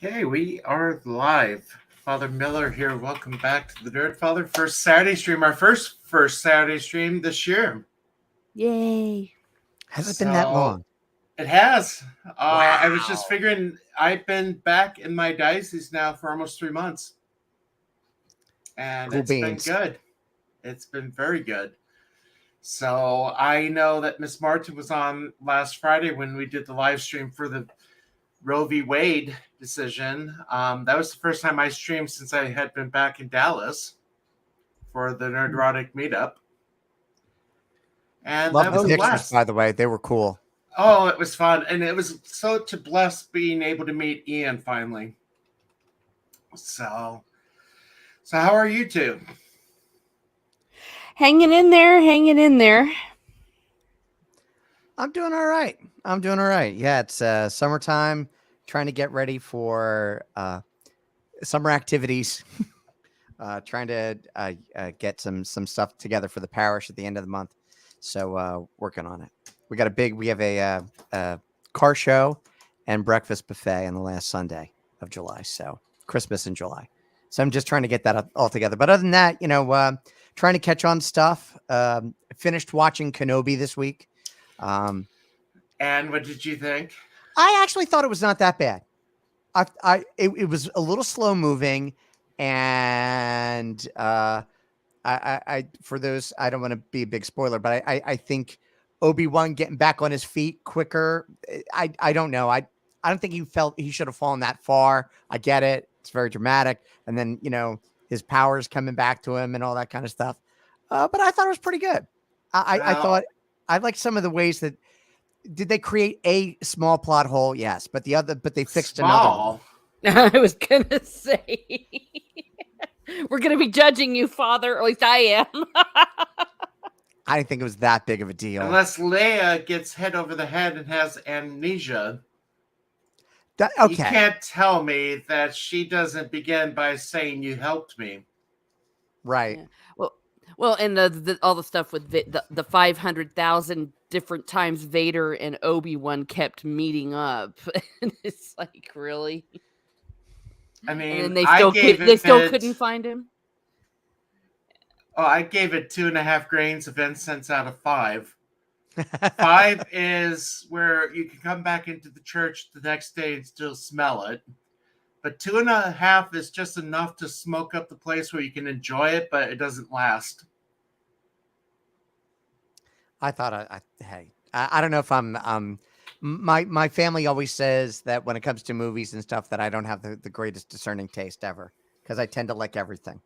Okay, we are live. Father Miller here. Welcome back to the Nerd Father first Saturday stream. Our first Saturday stream this year. Yay! Has it been that long? It has. Wow. I was just figuring I've been back in my diocese now for almost 3 months. And Cool it's beans. been good. It's been very good. So I know that Miss Martin was on last Friday when we did the live stream for the Roe v. Wade decision. That was the first time I streamed since I had been back in Dallas for the Nerdrotic meetup. And Love that the was a pictures, blast. by the way. They were cool. Oh, it was fun. And it was such a bless being able to meet Ian finally. So how are you two? Hanging in there. I'm doing all right. Yeah, it's summertime, trying to get ready for summer activities. Trying to get some stuff together for the parish at the end of the month. So working on it. We have a car show and breakfast buffet on the last Sunday of July. So Christmas in July. So I'm just trying to get that all together. But other than that, trying to catch on stuff. Finished watching Kenobi this week. And what did you think? I actually thought it was not that bad. It was a little slow moving, and I for those, I don't want to be a big spoiler, but I think Obi-Wan getting back on his feet quicker. I don't know. I don't think he felt he should have fallen that far. I get it. It's very dramatic. And then, his powers coming back to him and all that kind of stuff. But I thought it was pretty good. I thought I liked some of the ways that did they create a small plot hole? Yes. But they fixed another one. I was going to say, we're going to be judging you, Father, or at least I am. I didn't think it was that big of a deal. Unless Leia gets hit over the head and has amnesia. Okay. You can't tell me that she doesn't begin by saying you helped me. Right. Yeah. Well, and all the stuff with the 500,000 different times Vader and Obi-Wan kept meeting up. And it's like, really? I mean, and they still couldn't find him. Oh, I gave it 2.5 grains of incense out of 5. 5 is where you can come back into the church the next day and still smell it. But 2.5 is just enough to smoke up the place where you can enjoy it, but it doesn't last. I thought, hey, I don't know if I'm My family always says that when it comes to movies and stuff that I don't have the greatest discerning taste ever because I tend to like everything.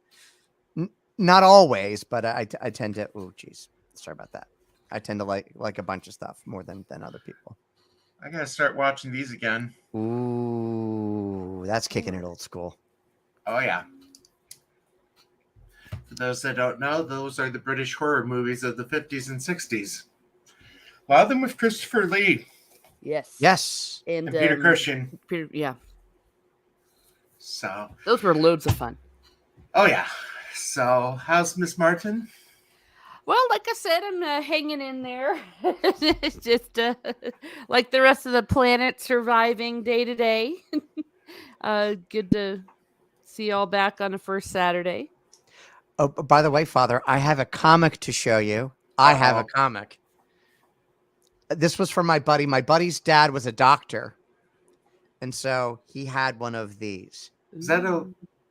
Not always, but I tend to. Oh, geez, sorry about that. I tend to like a bunch of stuff more than other people. I gotta start watching these again. Ooh, that's kicking it old school. Oh yeah. For those that don't know, those are the British horror movies of the 50s and 60s. A lot of them with Christopher Lee Yes. Yes. and Peter Cushing. Yeah. So, Those were loads of fun. oh yeah. So, how's Miss Martin? Well, like I said, I'm hanging in there. It's just like the rest of the planet, surviving day to day. Good to see y'all back on the first Saturday. Oh, by the way, Father, I have a comic to show you. I have a comic. This was from my buddy. My buddy's dad was a doctor, and so he had one of these. Is that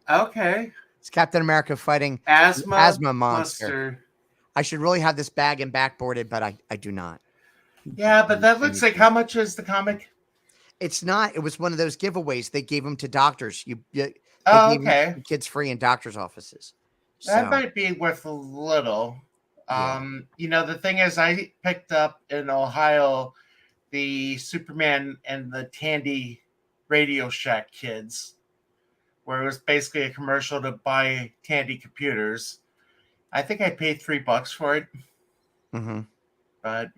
okay? It's Captain America fighting Asthma monster. I should really have this bag and backboarded, but I do not. Yeah, but that looks like, how much is the comic? It's not. It was one of those giveaways they gave them to doctors. They gave kids free in doctors' offices. That might be worth a little. Yeah. You know, the thing is, I picked up in Ohio the Superman and the Tandy Radio Shack kids, where it was basically a commercial to buy Tandy computers. I think I paid $3 for it. Mm-hmm. But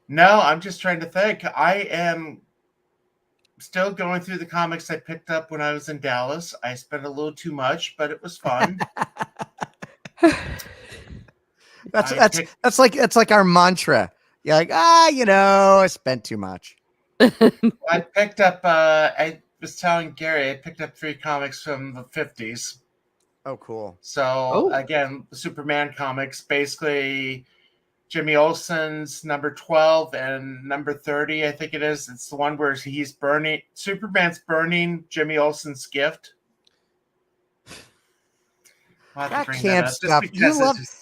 no, I'm just trying to think. I am still going through the comics I picked up when I was in Dallas. I spent a little too much, but it was fun. That's like our mantra. You're like, I spent too much. I picked up. I was telling Gary I picked up 3 comics from the 50s. Oh, cool. So again, the Superman comics, basically Jimmy Olsen's number 12 and number 30, I think it is. It's the one where Superman's burning Jimmy Olsen's gift. That camp stuff.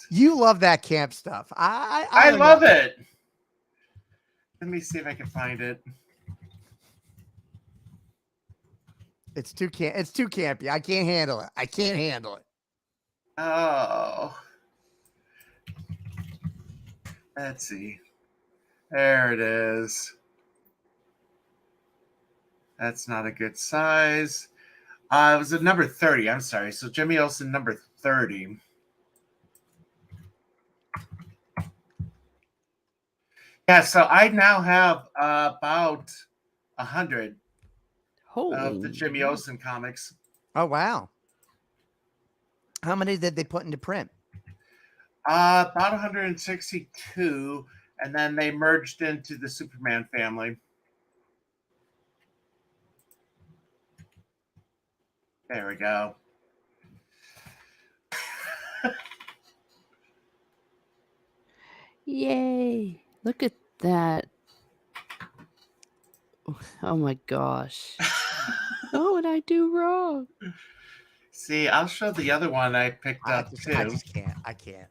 You love that camp stuff. I love it. Let me see if I can find it. It's too campy. I can't handle it. Oh. Let's see. There it is. That's not a good size. It was a number 30. I'm sorry. So Jimmy Olsen, number 30. Yeah, so I now have about 100 of the Jimmy Olsen comics. Oh, wow. How many did they put into print? About 162, and then they merged into the Superman family. There we go. Yay. Look at that. Oh my gosh. What would I do wrong? See, I'll show the other one I picked up too. I can't.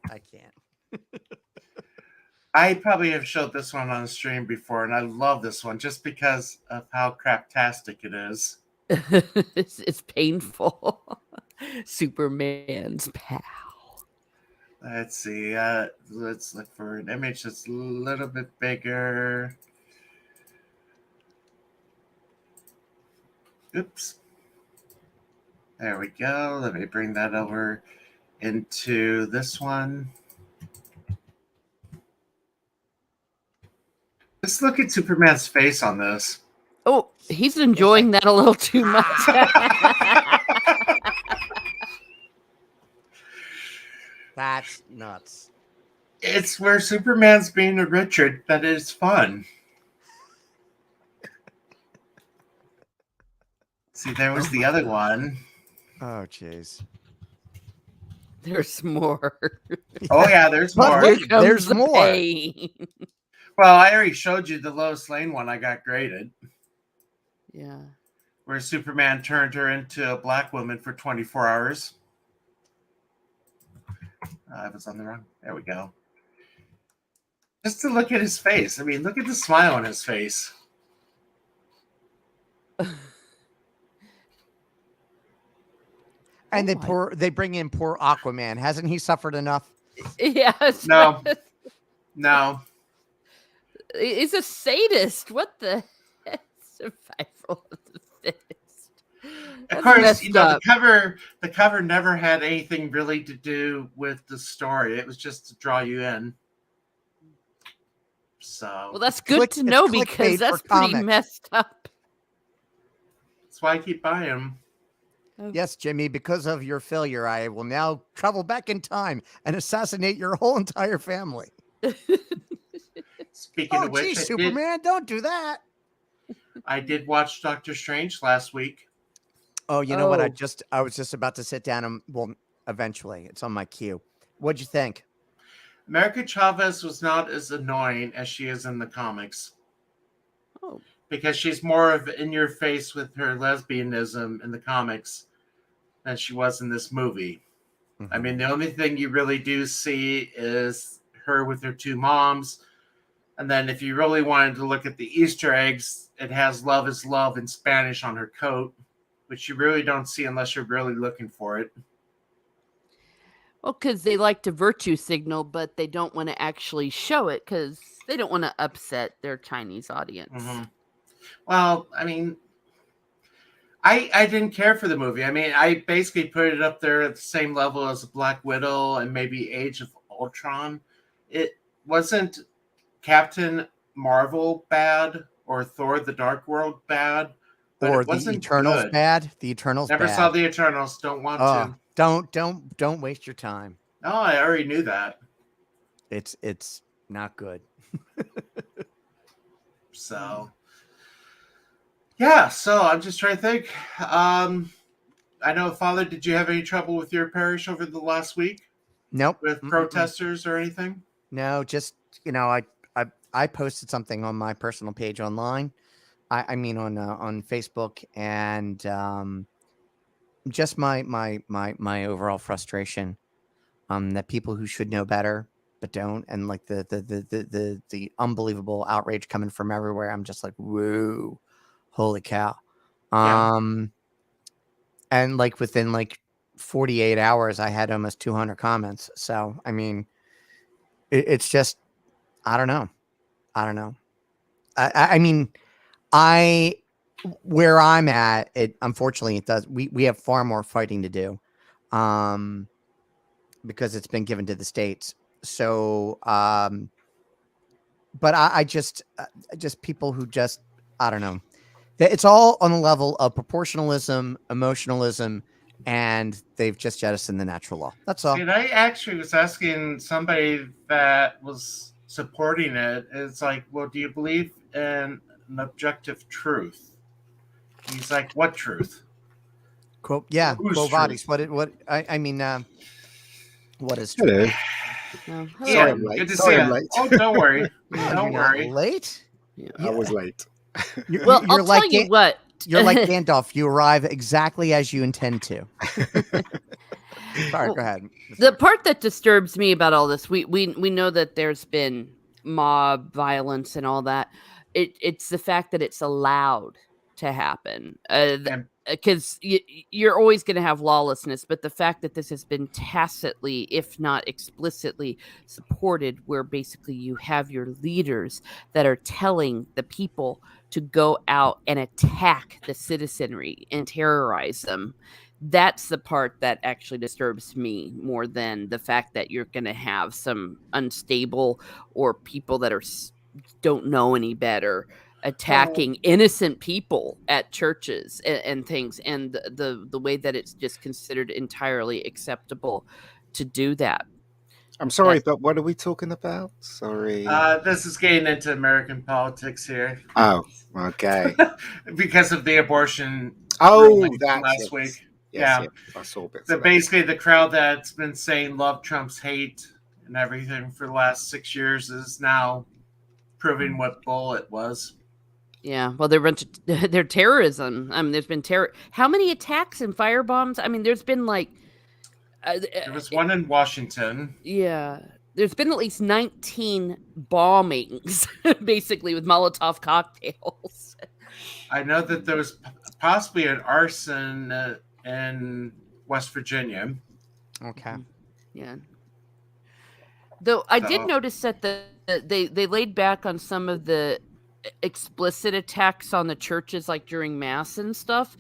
I probably have showed this one on the stream before, and I love this one just because of how craptastic it is. It's painful. Superman's pal. Let's see. Let's look for an image that's a little bit bigger. Oops. There we go. Let me bring that over into this one. Just look at Superman's face on this. Oh, he's enjoying that a little too much. That's nuts. It's where Superman's being a Richard that is fun. See, there was the other one. Oh, jeez. There's more. Oh, yeah, there's more. There's more. Well, I already showed you the Lois Lane one I got graded. Yeah. Where Superman turned her into a black woman for 24 hours. I was on the wrong. There we go. Just to look at his face. I mean, look at the smile on his face. And Oh they bring in poor Aquaman. Hasn't he suffered enough? Yes. No. No. He's a sadist. What the heck? Survival of the fittest. Of That's course, messed up. the cover never had anything really to do with the story. It was just to draw you in. So Well, that's good to know clickbait because for that's pretty comics. messed up. that's why I keep buying them. Yes, Jimmy, because of your failure, I will now travel back in time and assassinate your whole entire family. Speaking Oh, of which, geez, Superman, don't do that. I did watch Doctor Strange last week. Oh, you know what? Oh. I was just about to sit down and, well, eventually, it's on my queue. What'd you think? America Chavez was not as annoying as she is in the comics. Oh. Because she's more of in your face with her lesbianism in the comics than she was in this movie. Mm-hmm. I mean, the only thing you really do see is her with her two moms. And then if you really wanted to look at the Easter eggs, it has love is love in Spanish on her coat, which you really don't see unless you're really looking for it. Well, because they like to virtue signal, but they don't want to actually show it because they don't want to upset their Chinese audience. Mm-hmm. Well, I mean, I didn't care for the movie. I mean, I basically put it up there at the same level as Black Widow and maybe Age of Ultron. It wasn't Captain Marvel bad or Thor the Dark World bad, but Or it wasn't the Eternals good. bad. The Eternals Never bad. saw the Eternals. Don't want to. Don't waste your time. No, I already knew that. It's not good. So, yeah. So I'm just trying to think. I know, Father, did you have any trouble with your parish over the last week Nope. with protesters or anything? No, just I posted something on my personal page online. I mean on Facebook, and just my overall frustration that people who should know better but don't, and like the unbelievable outrage coming from everywhere. I'm just like, whoa, holy cow. Yeah. And like within like 48 hours I had almost 200 comments. So I mean, it's just I don't know. I mean, where I'm at, it unfortunately it does. We have far more fighting to do, because it's been given to the states. So, but I just people who just I don't know. It's all on the level of proportionalism, emotionalism, and they've just jettisoned the natural law. That's all. See, and I actually was asking somebody that was supporting it. It's like, well, do you believe in an objective truth? And he's like, what truth? Quote, yeah, Whose quo vadis. truth? What I mean, what is Hello. true? Oh, Sorry, Yeah, I'm late. good to Sorry, see I'm you. late. Oh, don't worry. Yeah, Don't You're not worry. late. I was late. Well, I'll tell you what. You're like Gandalf. You arrive exactly as you intend to. Sorry, Well, go ahead. The part that disturbs me about all this, we know that there's been mob violence and all that. It's the fact that it's allowed to happen. And Because you're always going to have lawlessness, but the fact that this has been tacitly, if not explicitly, supported, where basically you have your leaders that are telling the people to go out and attack the citizenry and terrorize them, that's the part that actually disturbs me more than the fact that you're going to have some unstable or people that don't know any better attacking innocent people at churches and things, and the way that it's just considered entirely acceptable to do that. I'm sorry, but what are we talking about? Sorry. this is getting into American politics here Oh, okay. because of the abortion Oh, ruling from that's last it. week. Yes, Yeah. yes, I saw bits So of that. basically, the crowd that's been saying love Trump's hate and everything for the last 6 years is now proving what bull it was. Yeah, well, they're terrorism. I mean, there's been terror. How many attacks and firebombs? I mean, there's been like There was one in Washington. yeah, there's been at least 19 bombings, basically with Molotov cocktails. I know that there was possibly an arson in West Virginia. Okay. Yeah. Though I did So- notice that they laid back on some of the explicit attacks on the churches, like during mass and stuff.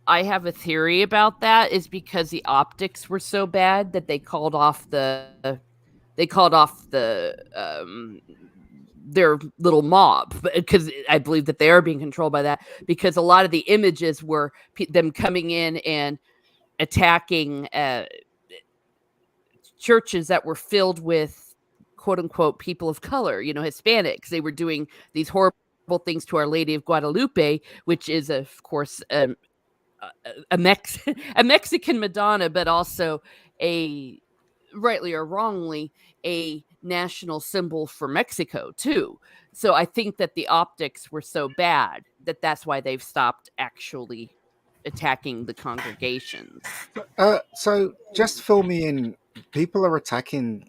I have a theory about that is because the optics were so bad that they called off the their little mob, because I believe that they are being controlled by that, because a lot of the images were them coming in and attacking churches that were filled with quote unquote people of color, Hispanics. They were doing these horrible things to Our Lady of Guadalupe, which is of course a Mexican Madonna, but also a, rightly or wrongly, a national symbol for Mexico too. So I think that the optics were so bad that that's why they've stopped actually attacking the congregations. So just fill me in. People are attacking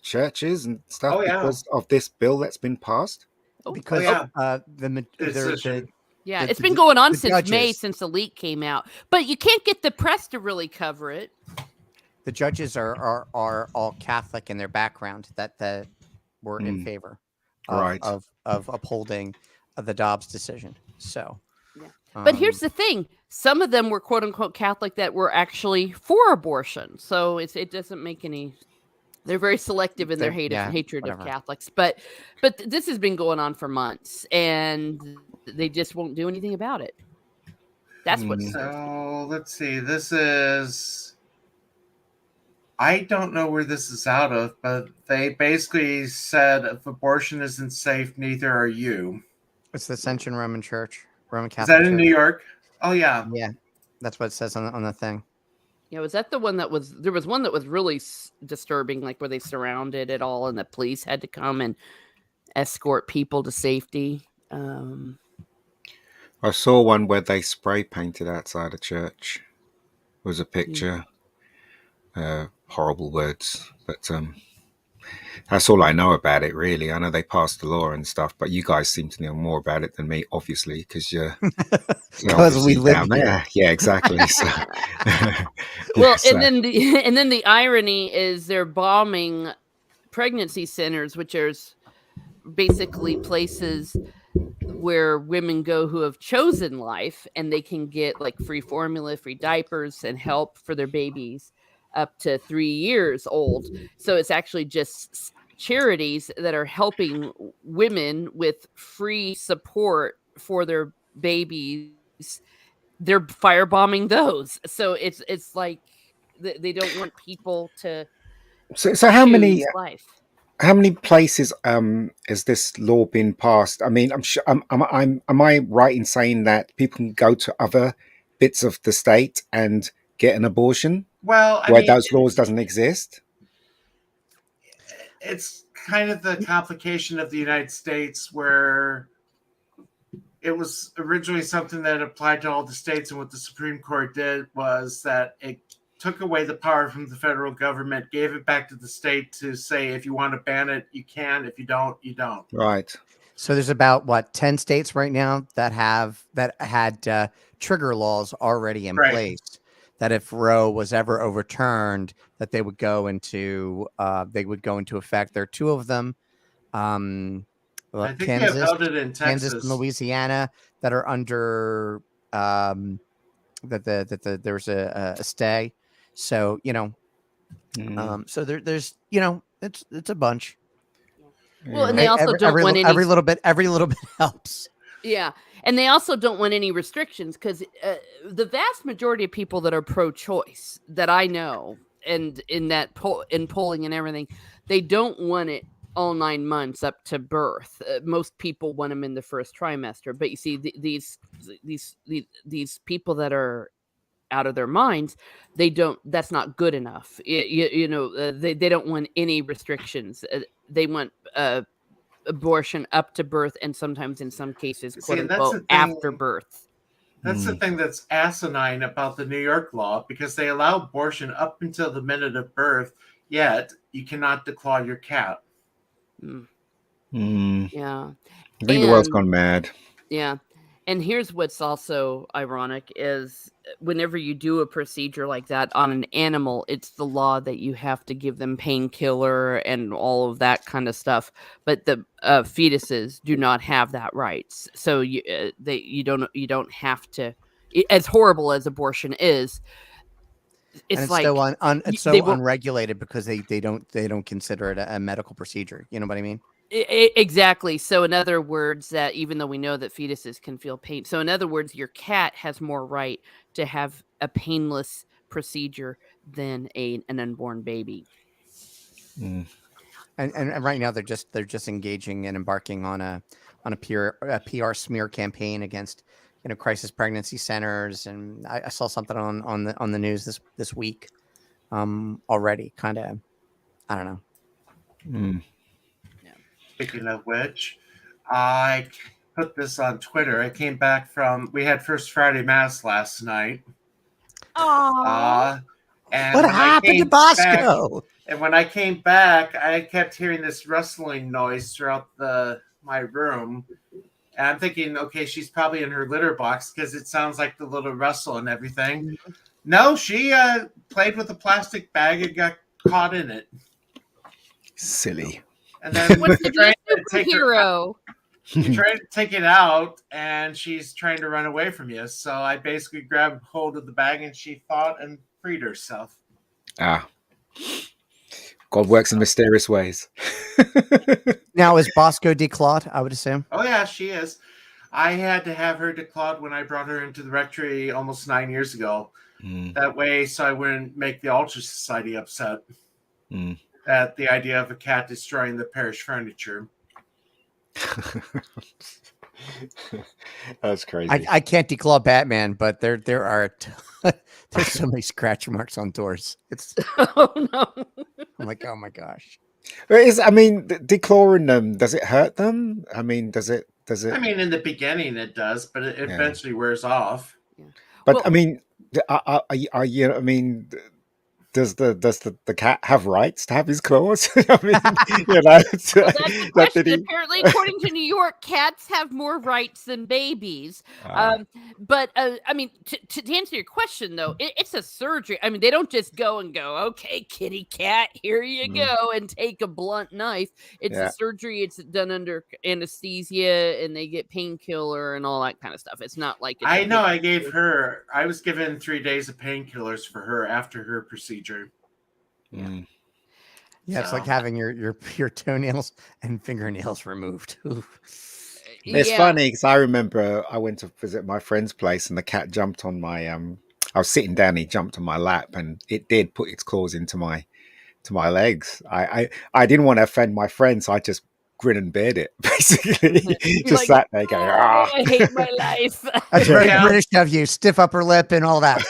churches and stuff Oh, yeah. because of this bill that's been passed. Because yeah. the Yeah, the- it's been the- going on the since May, judges. since the leak came out. But you can't get the press to really cover it. the judges are all Catholic in their background that were in favor Right. of upholding the Dobbs decision. So, Yeah. But here's the thing: some of them were quote unquote Catholic that were actually for abortion. So it doesn't make any. They're very selective in their hatred whatever. of Catholics. But this has been going on for months, and they just won't do anything about it. That's what. So let's see. This is. I don't know where this is out of, but they basically said if abortion isn't safe, neither are you. It's the Ascension Roman Church, Roman Is Catholic that in Church. New York? Oh, yeah. Yeah, that's what it says on the thing. Yeah, was that the one that was? There was one that was really disturbing, like where they surrounded it all, and the police had to come and escort people to safety. I saw one where they spray painted outside a church. It was a picture. Horrible words, but that's all I know about it, really. I know they passed the law and stuff, but you guys seem to know more about it than me, obviously, because you're Because we live down here. there. Yeah, exactly. So, Well, so- and then the irony is they're bombing pregnancy centers, which are basically places where women go who have chosen life, and they can get like free formula, free diapers, and help for their babies up to 3 years old. So it's actually just charities that are helping women with free support for their babies. They're firebombing those. So it's like they don't want people to so how many choose life. how many places has this law been passed? I mean, I'm sure. Am I right in saying that people can go to other bits of the state and get an abortion Well, I where mean, those laws doesn't exist? it's kind of the complication of the United States where it was originally something that applied to all the states, and what the Supreme Court did was that it took away the power from the federal government, gave it back to the state to say, if you want to ban it, you can. If you don't, you don't. Right. So there's about 10 states right now that had trigger laws already in Right. place. That if Roe was ever overturned, that they would go into effect. There are two of them. I think they have held it in Kansas Texas. and Louisiana that are under there's a stay. So so there's it's a bunch. Well, and they also don't every, want any. every little bit helps. Yeah, and they also don't want any restrictions, because the vast majority of people that are pro-choice that I know, and in polling and everything, they don't want it all 9 months up to birth. Most people want them in the first trimester, but you see these people that are out of their minds, they don't. That's not good enough. They don't want any restrictions. They want abortion up to birth, and sometimes in some cases, See, quote and that's unquote, the thing- after birth. That's the thing that's asinine about the New York law, because they allow abortion up until the minute of birth, yet you cannot declaw your cat. Mm, Mm. yeah. I think the world's And gone mad. yeah. And here's what's also ironic is whenever you do a procedure like that on an animal, it's the law that you have to give them painkiller and all of that kind of stuff. But the fetuses do not have that rights. So you don't have to. As horrible as abortion is, And it's it's like so they it's so won't. unregulated because they don't consider it a medical procedure. You know what I mean? Exactly. So, in other words, that even though we know that fetuses can feel pain, so in other words, your cat has more right to have a painless procedure than an unborn baby. Mm. And right now they're just engaging and embarking on a PR smear campaign against crisis pregnancy centers, and I saw something on the news this week already. Kind of, I don't know. Mm. Yeah. Speaking of which, I put this on Twitter. I came back we had First Friday Mass last night. Aww. And What when I happened to came back, Bosco? and when I came back, I kept hearing this rustling noise throughout my room. And I'm thinking, okay, she's probably in her litter box because it sounds like the little rustle and everything. No, she played with a plastic bag and got caught in it. Silly. And then What's to be trying a to take her out. superhero? You try to take it out, and she's trying to run away from you. So I basically grabbed hold of the bag, and she fought and freed herself. Ah. God works in mysterious ways. Now is Bosco declawed? I would assume. Oh yeah, she is. I had to have her declawed when I brought her into the rectory almost 9 years ago. Mm. That way, so I wouldn't make the Altar Society upset Mm. at the idea of a cat destroying the parish furniture. That's crazy. I can't declaw Batman, but there are there's so many scratch marks on doors. It's Oh no. I'm like, oh my gosh. Declawing them, does it hurt them? I mean, does it? I mean, in the beginning it does, but it Yeah. eventually wears off. But Well- I mean, are you? I mean, does the cat have rights to have his claws? I mean, Well, that's the like, question. did he? Apparently, according to New York, cats have more rights than babies. But I mean, to answer your question, though, it's a surgery. I mean, they don't just go, okay, kitty cat, here you Mm. go, and take a blunt knife. It's Yeah. a surgery. It's done under anesthesia, and they get painkiller and all that kind of stuff. It's not like it's I know. I was given 3 days of painkillers for her after her procedure. Mm. Yeah, it's like having your toenails and fingernails removed. Ooh. It's Yeah. funny because I remember I went to visit my friend's place and the cat jumped on my I was sitting down, he jumped on my lap and it did put its claws into my legs. I didn't want to offend my friend, so I just grin and beared it, basically. Just like, sat there going, ah. I hate my life. That's very Yeah. British of you. Stiff upper lip and all that.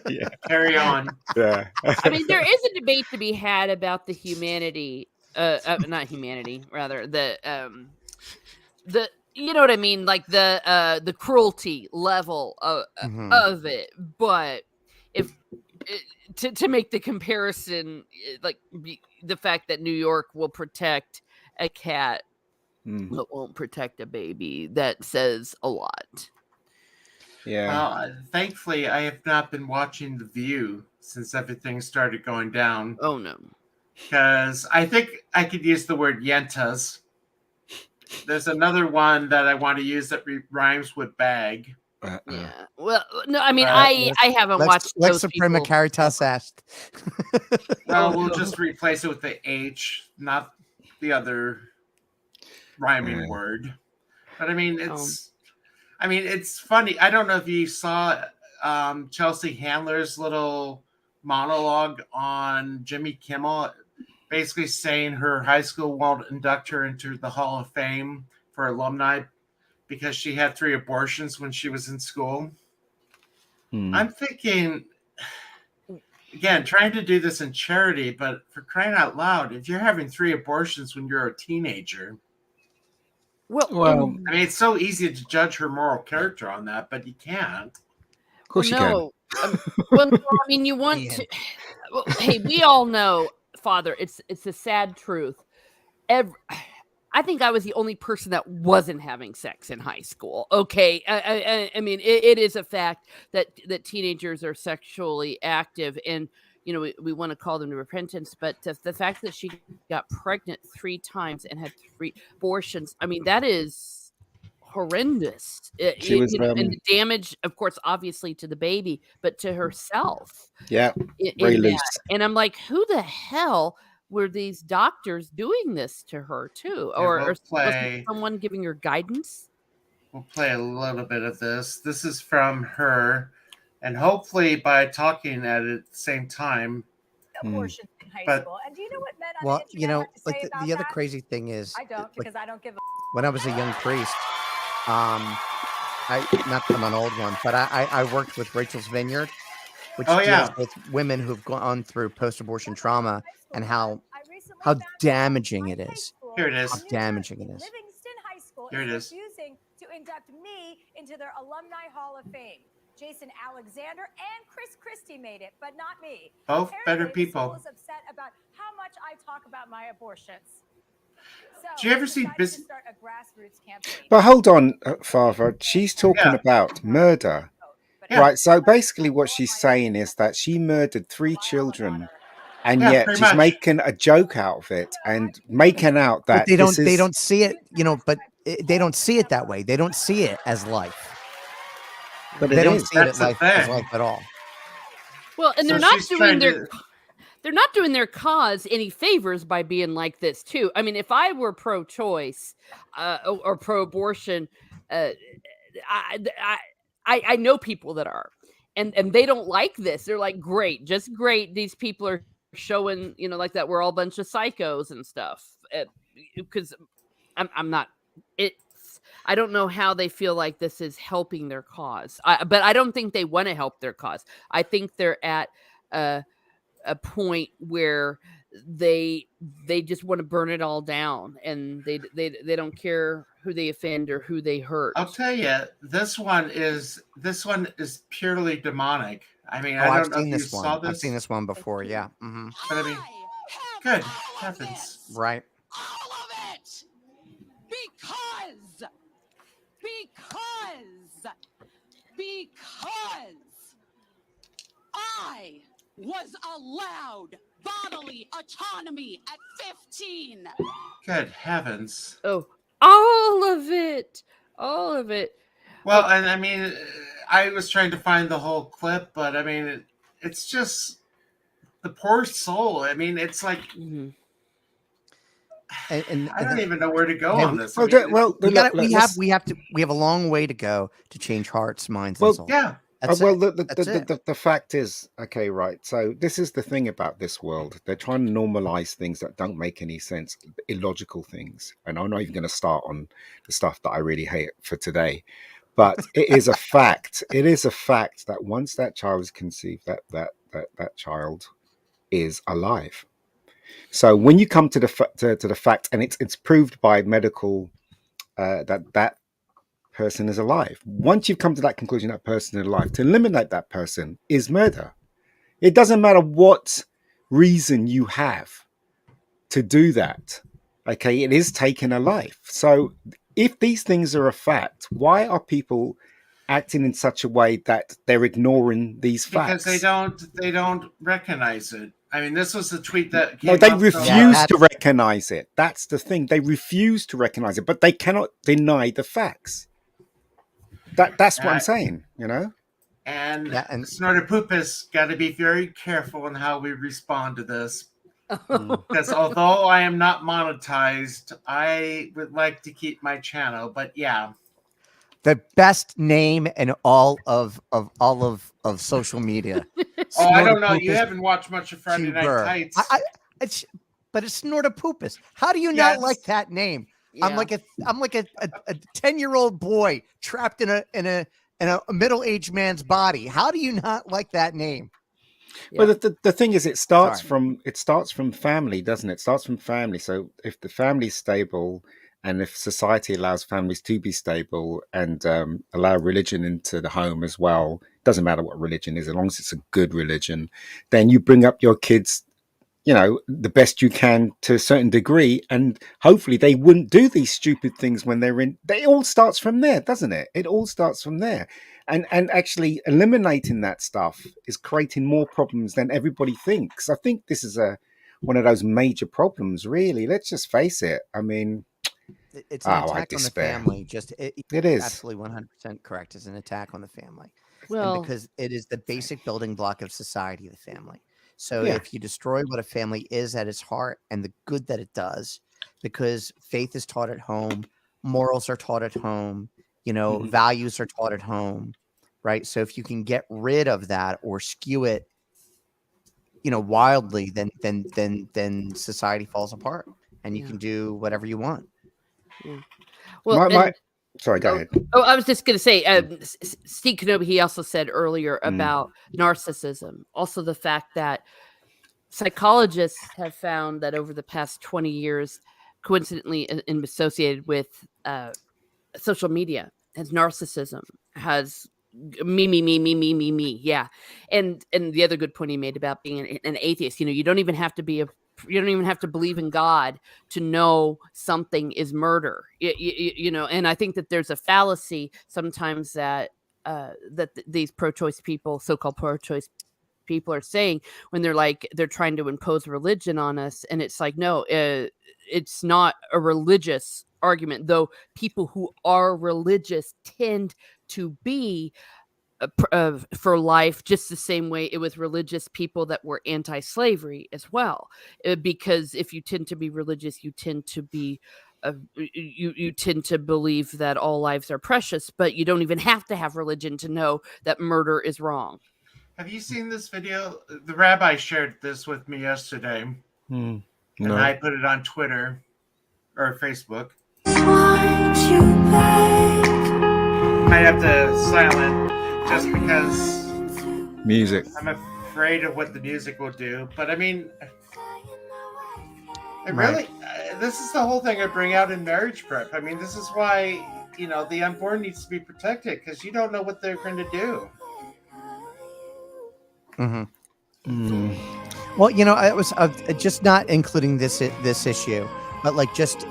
Yeah. Carry on. Yeah. I mean, there is a debate to be had about the humanity, not humanity, rather the you know what I mean, like the cruelty level Mhm. of it. But if to make the comparison, like the fact that New York will protect a cat Mm. but won't protect a baby, that says a lot. Yeah. Well, thankfully, I have not been watching The View since everything started going down. Oh no. Because I think I could use the word yentas. There's another one that I want to use that rhymes with bag. Yeah. Well, no, I mean, Lex- I haven't watched Lex those Suprema people. Caritas Est. Well, Oh, we'll no. just replace it with the H, not the other rhyming Yeah. word. But I mean, it's funny. I don't know if you saw Chelsea Handler's little monologue on Jimmy Kimmel, basically saying her high school won't induct her into the Hall of Fame for alumni because she had 3 abortions when she was in school. Mm. I'm thinking, again, trying to do this in charity, but for crying out loud, if you're having 3 abortions when you're a teenager, Well, I mean, it's so easy to judge her moral character on that, but you can't. of course you can. no. Well, no, I mean, you want Ian. to. Well, hey, we all know father, it's a sad truth. I think I was the only person that wasn't having sex in high school. Okay, I mean, it is a fact that teenagers are sexually active, and we want to call them to repentance. But the fact that she got pregnant 3 times and had 3 abortions, I mean, that is horrendous. She was And the damage, of course, obviously to the baby, but to herself yeah, in very that. loose. And I'm like, who the hell were these doctors doing this to her too? Yeah, Or we'll was play. someone giving her guidance? We'll play a little bit of this. This is from her, and hopefully by talking at it at the same time. Abortions in high But- school. And do you know what men on Well, the internet have to say like about the other that? crazy thing is, I don't, like, because I don't give a when I was a young priest, not that I'm an old one, but I worked with Rachel's Vineyard, which Oh, deals yeah. with women who've gone through post-abortion trauma and how recently how found out damaging my it high is. school Here it in is. How New damaging Jersey, it is. Livingston High School Here it is is. refusing to induct me into their Alumni Hall of Fame. Jason Alexander and Chris Christie made it, but not me. Both better Apparently, the school people. is upset about how much I talk about my abortions. So Do you ever they see decided to start a grassroots campaign. But hold on, Father. She's talking Yeah. about murder. Yeah. Right, so basically what she's saying is that she murdered 3 children, and Yeah, yet pretty she's much. making a joke out of it and making out But that they this don't is see it, but they don't see it that way. They don't see it as life. but They it don't is. see it That's as the life thing. at all. Well, and So they're not she's doing trying their to. they're not doing their cause any favors by being like this too. I mean, if I were pro-choice or pro-abortion, uh, I know people that are, and they don't like this. They're like, great, just great. These people are showing, like that we're all a bunch of psychos and stuff. Because I'm not. It's I don't know how they feel like this is helping their cause. But I don't think they want to help their cause. I think they're at a point where they just want to burn it all down, and they don't care who they offend or who they hurt. I'll tell you, this one is purely demonic. I mean, Oh, I I've don't know seen if you this saw one. this. I've seen this one before. Yeah. But I mean, good heavens. Right. All of it because I was allowed bodily autonomy at 15. Good heavens. Oh, all of it. Well, and I mean, I was trying to find the whole clip, but I mean, it's just the poor soul. I mean, it's like Mhm. And I don't even know where to go Hey, on this. I well, mean, we have a long way to go to change hearts, minds, Well, and souls. yeah. That's well, it. the, That's it. the fact is, okay, right. So this is the thing about this world. They're trying to normalize things that don't make any sense, illogical things. And I'm not even going to start on the stuff that I really hate for today. But it is a fact. It is a fact that once that child is conceived, that child is alive. So when you come to the fact, and it's proved by medical that person is alive. Once you've come to that conclusion, that person is alive, to eliminate that person is murder. It doesn't matter what reason you have to do that. Okay, it is taking a life. So if these things are a fact, why are people acting in such a way that they're ignoring these facts? Because they don't recognize it. I mean, this was the tweet that came No, they up, refuse Yeah, to recognize it. That's the thing. They refuse to recognize it, but they cannot deny the facts. That's what I'm saying, And Yeah, and- Snorter Poop has got to be very careful in how we respond to this. Because although I am not monetized, I would like to keep my channel. But yeah, The best name in all of social media. oh, I don't know. Snortopoopas You haven't watched much of Friday Night Tuber. Tights. But it's Snortopoopas. How do you Yes. not like that name? I'm Yeah. like a 10-year-old boy trapped in a middle-aged man's body. How do you not like that name? Yeah. But the thing is, it starts Sorry. from family, doesn't it? It starts from family. So if the family's stable, and if society allows families to be stable and allow religion into the home as well, doesn't matter what religion is, as long as it's a good religion, then you bring up your kids, the best you can to a certain degree, and hopefully they wouldn't do these stupid things when they're in. It all starts from there, doesn't it? It all starts from there, and actually eliminating that stuff is creating more problems than everybody thinks. I think this is one of those major problems, really. Let's just face it. I mean, It's an I attack on the despair. family. It is. Absolutely 100% correct. It's an attack on the family. And Well, because it is the basic building block of society, the family. So Yeah. if you destroy what a family is at its heart and the good that it does, because faith is taught at home, morals are taught at home, Mhm. values are taught at home, right? So if you can get rid of that or skew it, wildly, then society falls apart and you Yeah. can do whatever you want. yeah. Well, My sorry, go ahead. I was just going to say, Steve Kenobi, he also said earlier about narcissism. Also, the fact that psychologists have found that over the past 20 years, coincidentally and associated with social media, has narcissism, has me. Yeah. And the other good point he made about being an atheist, you don't even have to you don't even have to believe in God to know something is murder. And I think that there's a fallacy sometimes that these pro-choice people, so-called pro-choice people, are saying when they're trying to impose religion on us, and it's like, no, it's not a religious argument, though people who are religious tend to be for life, just the same way it was religious people that were anti-slavery as well. Because if you tend to be religious, you tend to be you tend to believe that all lives are precious, but you don't even have to have religion to know that murder is wrong. Have you seen this video? The rabbi shared this with me yesterday, and No. I put it on Twitter or Facebook. I have to silent just because Music. I'm afraid of what the music will do. But I mean, Right. this is the whole thing I bring out in marriage prep. I mean, this is why, the unborn needs to be protected, because you don't know what they're going to do. Mm-hmm. Well, I was just not including this issue, but like just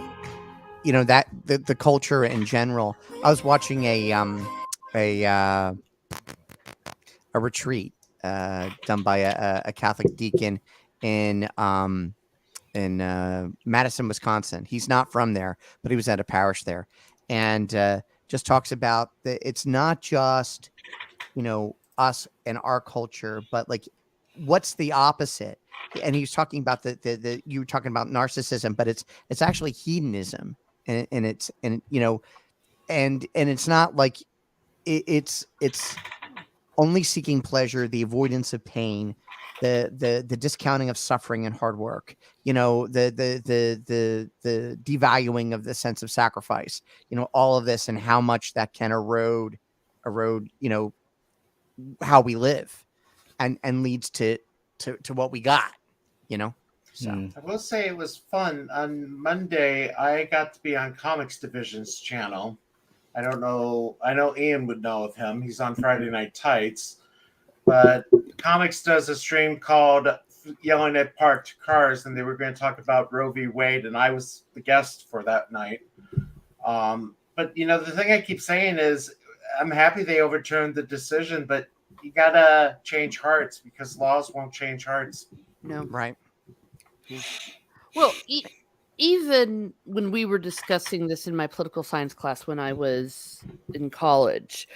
that the culture in general. I was watching a retreat done by a Catholic deacon in Madison, Wisconsin. He's not from there, but he was at a parish there, and just talks about it's not just us and our culture, but like what's the opposite. And he was talking about the you were talking about narcissism, but it's actually hedonism, and it's and it's not like it's only seeking pleasure, the avoidance of pain, the discounting of suffering and hard work, the devaluing of the sense of sacrifice, all of this, and how much that can erode, how we live, and leads to what we got, so. I will say it was fun. On Monday, I got to be on Comics Division's channel. I don't know. I know Ian would know of him. He's on Friday Night Tights. But Comics does a stream called Yelling at Parked Cars, and they were going to talk about Roe v. Wade, and I was the guest for that night. But, the thing I keep saying is I'm happy they overturned the decision, but you got to change hearts, because laws won't change hearts. No. Right. Well, even when we were discussing this in my political science class when I was in college,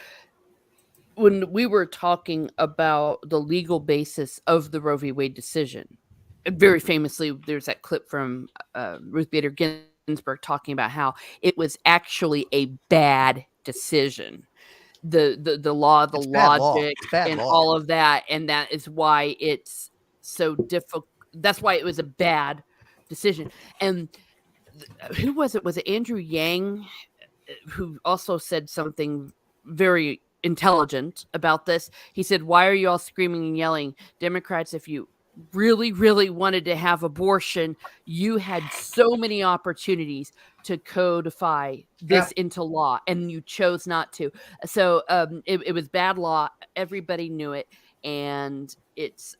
when we were talking about the legal basis of the Roe v. Wade decision, very famously, there's that clip from Ruth Bader Ginsburg talking about how it was actually a bad decision. The law, the It's bad law. logic, It's bad and law. all of that, and that is why it's so difficult. That's why it was a bad decision. And who was it? Was it Andrew Yang who also said something very intelligent about this? He said, "Why are you all screaming and yelling? Democrats, if you really, really wanted to have abortion, you had so many opportunities to codify this into law, and you chose not to." So it was bad law. Everybody knew it. And it's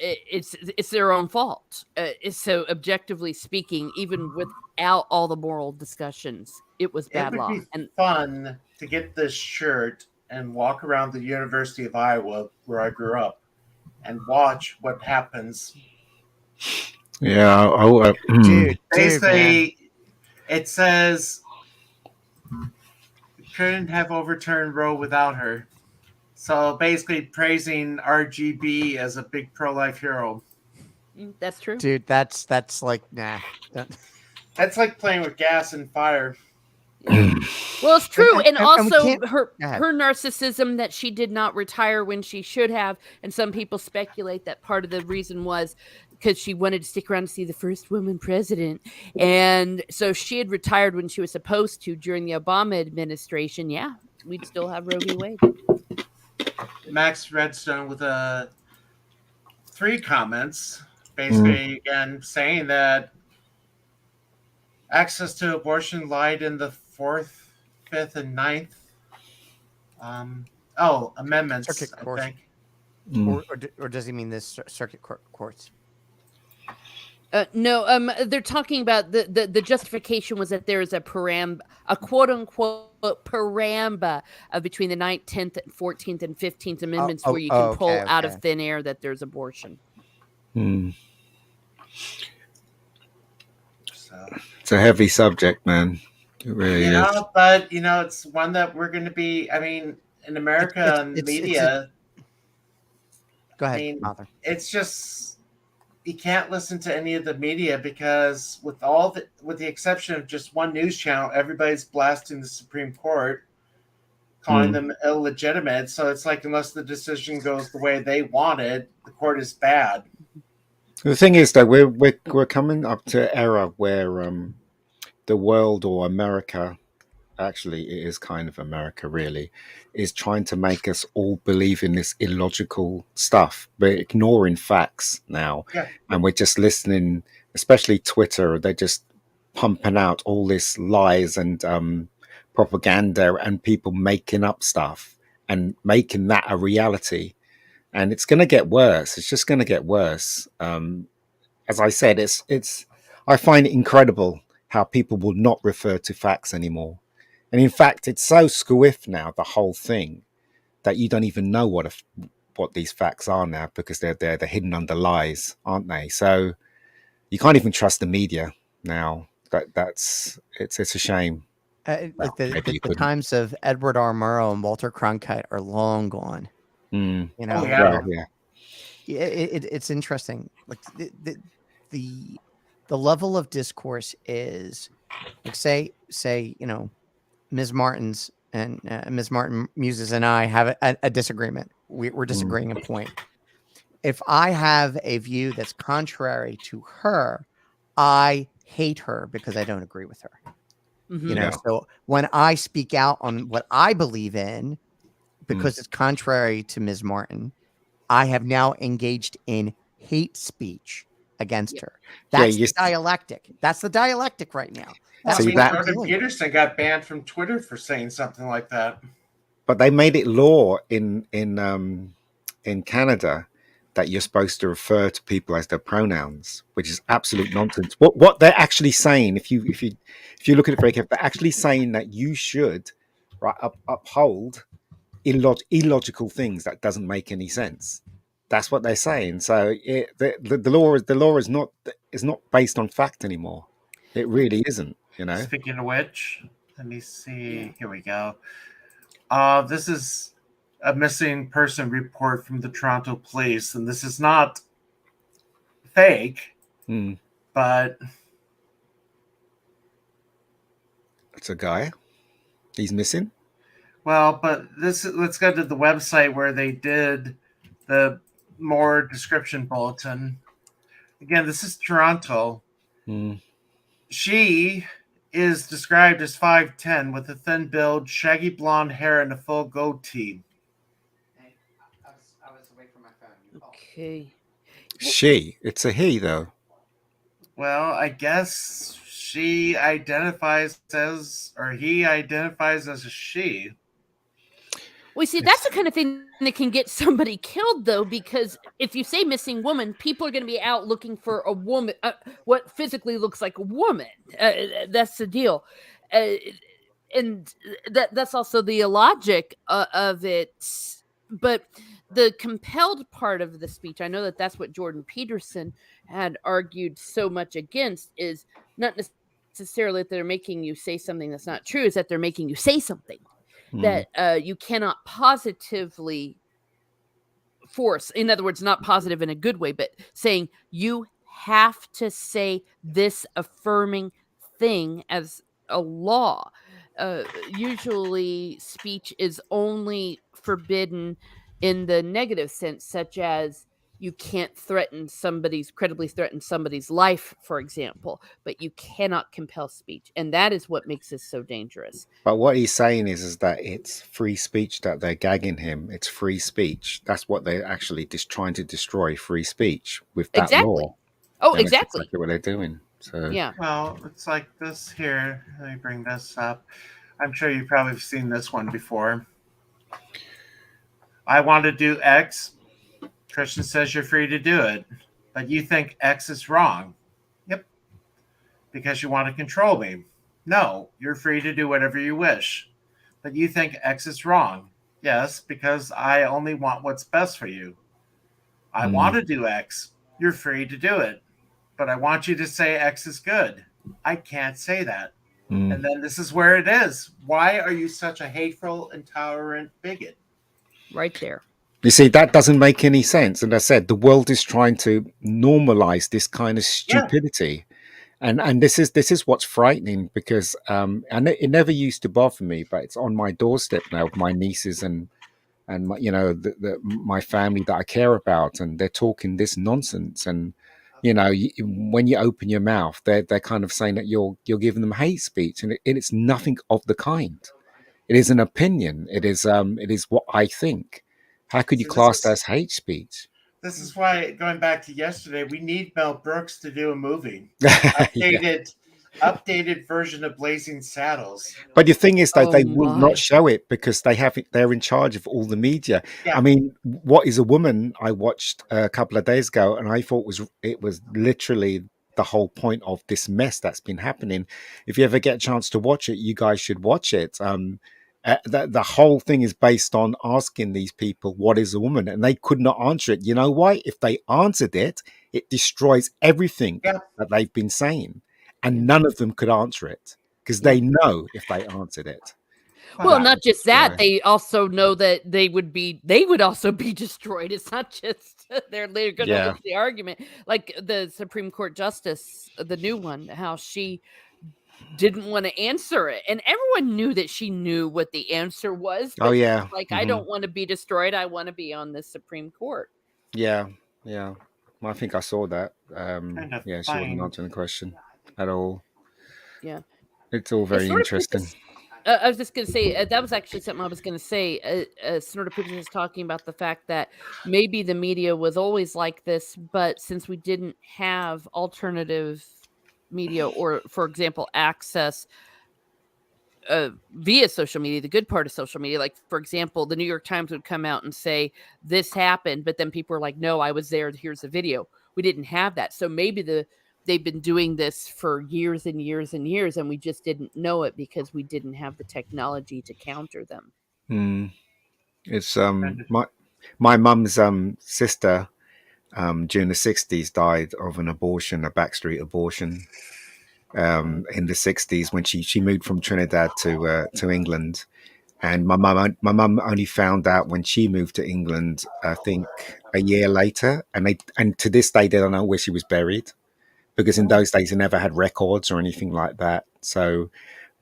it's their own fault. So objectively speaking, even without all the moral discussions, it was It bad would law. be And fun to get this shirt and walk around the University of Iowa, where I grew up, and watch what happens. Yeah, Dude, man. Basically, it says couldn't have overturned Roe without her. So basically, praising RGB as a big pro-life hero. that's true. Dude, that's like, nah. That's like playing with gas and fire. Well, it's true, and we also can't- her Go ahead. her narcissism that she did not retire when she should have, and some people speculate that part of the reason was because she wanted to stick around to see the first woman president, and so she had retired when she was supposed to during the Obama administration. Yeah, we'd still have Roe v. Wade. Max Redstone with 3 comments, basically again saying that access to abortion lied in the 4th, 5th, and 9th. Amendments, Circuit I court. think. Or does he mean this circuit courts? No, they're talking about the justification was that there is a quote unquote paramba between the 9th, 10th, 14th, and 15th amendments where you can pull out of thin air that there's abortion. So It's a heavy subject, man. It really is. but it's one that we're going to be. I mean, in America and media. Go ahead, I mean, author. it's just you can't listen to any of the media because with the exception of just one news channel, everybody's blasting the Supreme Court, calling them illegitimate. So it's like unless the decision goes the way they want it, the court is bad. The thing is, though, we're coming up to an era where the world, or America, actually it is kind of America really, is trying to make us all believe in this illogical stuff. We're ignoring facts now, and we're just listening, especially Twitter. They're just pumping out all this lies and propaganda, and people making up stuff and making that a reality. And it's going to get worse. It's just going to get worse. As I said, it's. I find it incredible how people will not refer to facts anymore. And in fact, it's so squiff now, the whole thing, that you don't even know what these facts are now, because they're hidden under lies, aren't they? So you can't even trust the media now. It's a shame. Like the times of Edward R. Murrow and Walter Cronkite are long gone. You know, it's interesting. Like the level of discourse is like say Ms. Martin's and Ms. Martin Muses and I have a disagreement. We're disagreeing a point. If I have a view that's contrary to her, I hate her because I don't agree with her. You know, so when I speak out on what I believe in, because it's contrary to Ms. Martin, I have now engaged in hate speech against her. That's the dialectic. That's the dialectic right now. That's Jordan Peterson got banned from Twitter for saying something like that. But they made it law in Canada that you're supposed to refer to people as their pronouns, which is absolute nonsense. What they're actually saying, if you look at it very carefully, they're actually saying that you should uphold illogical things that doesn't make any sense. That's what they're saying. So the law is not based on fact anymore. It really isn't. You know. Speaking of which, let me see. Here we go. This is a missing person report from the Toronto police, and this is not fake, but it's a guy. He's missing. Well, but let's go to the website where they did the more description bulletin. Again, this is Toronto. She is described as 5'10" with a thin build, shaggy blonde hair, and a full goatee. I was away from my phone. Okay. It's a he, though. Well, I guess she identifies as, or he identifies as a she. We see that's the kind of thing that can get somebody killed, though, because if you say missing woman, people are going to be out looking for a woman, what physically looks like a woman. That's the deal. Uh, and that's also the illogic of it. But the compelled part of the speech, I know that that's what Jordan Peterson had argued so much against, is not necessarily that they're making you say something that's not true, is that they're making you say something Mm. that you cannot positively force. In other words, not positive in a good way, but saying you have to say this affirming thing as a law. Usually, speech is only forbidden in the negative sense, such as you can't credibly threaten somebody's life, for example, but you cannot compel speech. And that is what makes this so dangerous. But what he's saying is that it's free speech that they're gagging him. It's free speech. That's what they're actually just trying to destroy, free speech with that Exactly. law. Oh, And it's exactly. exactly what they're doing. So Yeah. Well, it's like this here. Let me bring this up. I'm sure you've probably seen this one before. I want to do X. Christian says you're free to do it, but you think X is wrong. Yep, because you want to control me. No, you're free to do whatever you wish, but you think X is wrong. Yes, because I only want what's best for you. I want to do X. You're free to do it, but I want you to say X is good. I can't say that. And then this is where it is. Why are you such a hateful, intolerant bigot? Right there. you see, that doesn't make any sense. And I said the world is trying to normalize this kind of Yeah. stupidity. And this is what's frightening because and it never used to bother me, but it's on my doorstep now with my nieces and my, my family that I care about, and they're talking this nonsense. And when you open your mouth, they're kind of saying that you're giving them hate speech, and it's nothing of the kind. It is an opinion. It is what I think. How could you So this class that is as hate speech? this is why, going back to yesterday, we need Mel Brooks to do a movie, Yeah. updated version of Blazing Saddles. But the thing is, though, Oh they will not my. show it because they're in charge of all the media. I Yeah, mean, What is a Woman? I watched a couple of days ago, and I thought it was literally the whole point of this mess that's been happening. If you ever get a chance to watch it, you guys should watch it. The whole thing is based on asking these people what is a woman, and they could not answer it. You know why? If they answered it, it destroys everything yeah. that they've been saying, Yeah. and none of them could answer it because Yeah. they know if they answered it, Well, Well, that not would just that, destroy. they also know that they would also be destroyed. It's not just they're going to Yeah. lose the argument. Like the Supreme Court justice, the new one, how she didn't want to answer it, and everyone knew that she knew what the answer was, Oh but she's yeah. like, I Hmm. don't want to be destroyed. I want to be on the Supreme Court. Yeah. Yeah. I think I saw that. kind of Yeah, she wasn't find. answering the question at all. Yeah. It's all It very sort of puts interesting. us. I was just going to say that was actually something I was going to say. Sort of puts us talking about the fact that maybe the media was always like this, but since we didn't have alternative media or, for example, access via social media, the good part of social media, like for example, the New York Times would come out and say this happened, but then people were like, "No, I was there. Here's the video." We didn't have that, so maybe they've been doing this for years and years and years, and we just didn't know it because we didn't have the technology to counter them. Mm. It's Kind of, my mum's sister during the 60s died of an abortion, a backstreet abortion. In the 60s when she moved from Trinidad to England, and my mum only found out when she moved to England, I think a year later, and to this day they don't know where she was buried because in those days they never had records or anything like that. So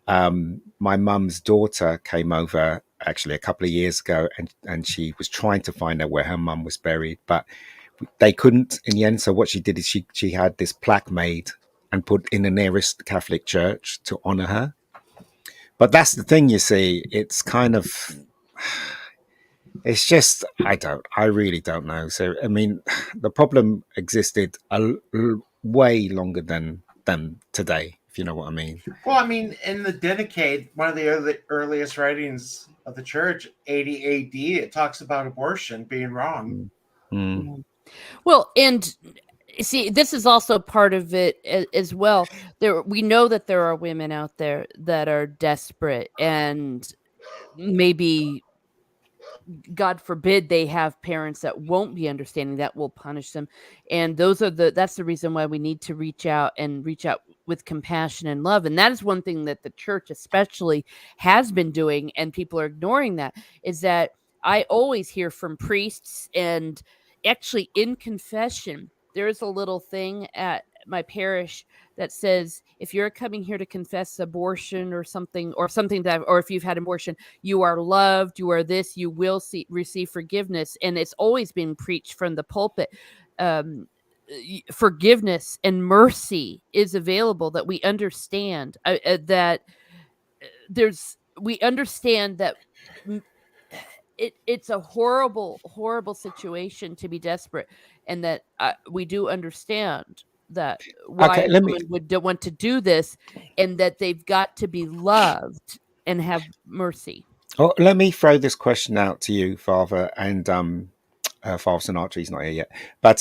my mum's daughter came over actually a couple of years ago, and she was trying to find out where her mum was buried, but they couldn't in the end. So what she did is she had this plaque made and put in the nearest Catholic church to honor her. But that's the thing, you see, it's kind of, it's just, I really don't know. So I mean, the problem existed way longer than today, if you know what I mean. Well, I mean, in the Dedicate, one of the earliest writings of the church, 80 AD, it talks about abortion being wrong. Mm. Well, and see, this is also part of it as well. We know that there are women out there that are desperate and maybe, God forbid, they have parents that won't be understanding, that will punish them. And that's the reason why we need to reach out with compassion and love. And that is one thing that the church especially has been doing, and people are ignoring that, is that I always hear from priests, and actually in confession, there's a little thing at my parish that says, if you're coming here to confess abortion or something or if you've had abortion, you are loved, you are this, you will receive forgiveness. And it's always been preached from the pulpit. Forgiveness and mercy is available, that we understand that we understand that it's a horrible situation to be desperate, and that we do understand that why Okay, a let me. woman would want to do this, and that they've got to be loved and have mercy. Oh, let me throw this question out to you, Father, and Father Sinatra. He's not here yet, but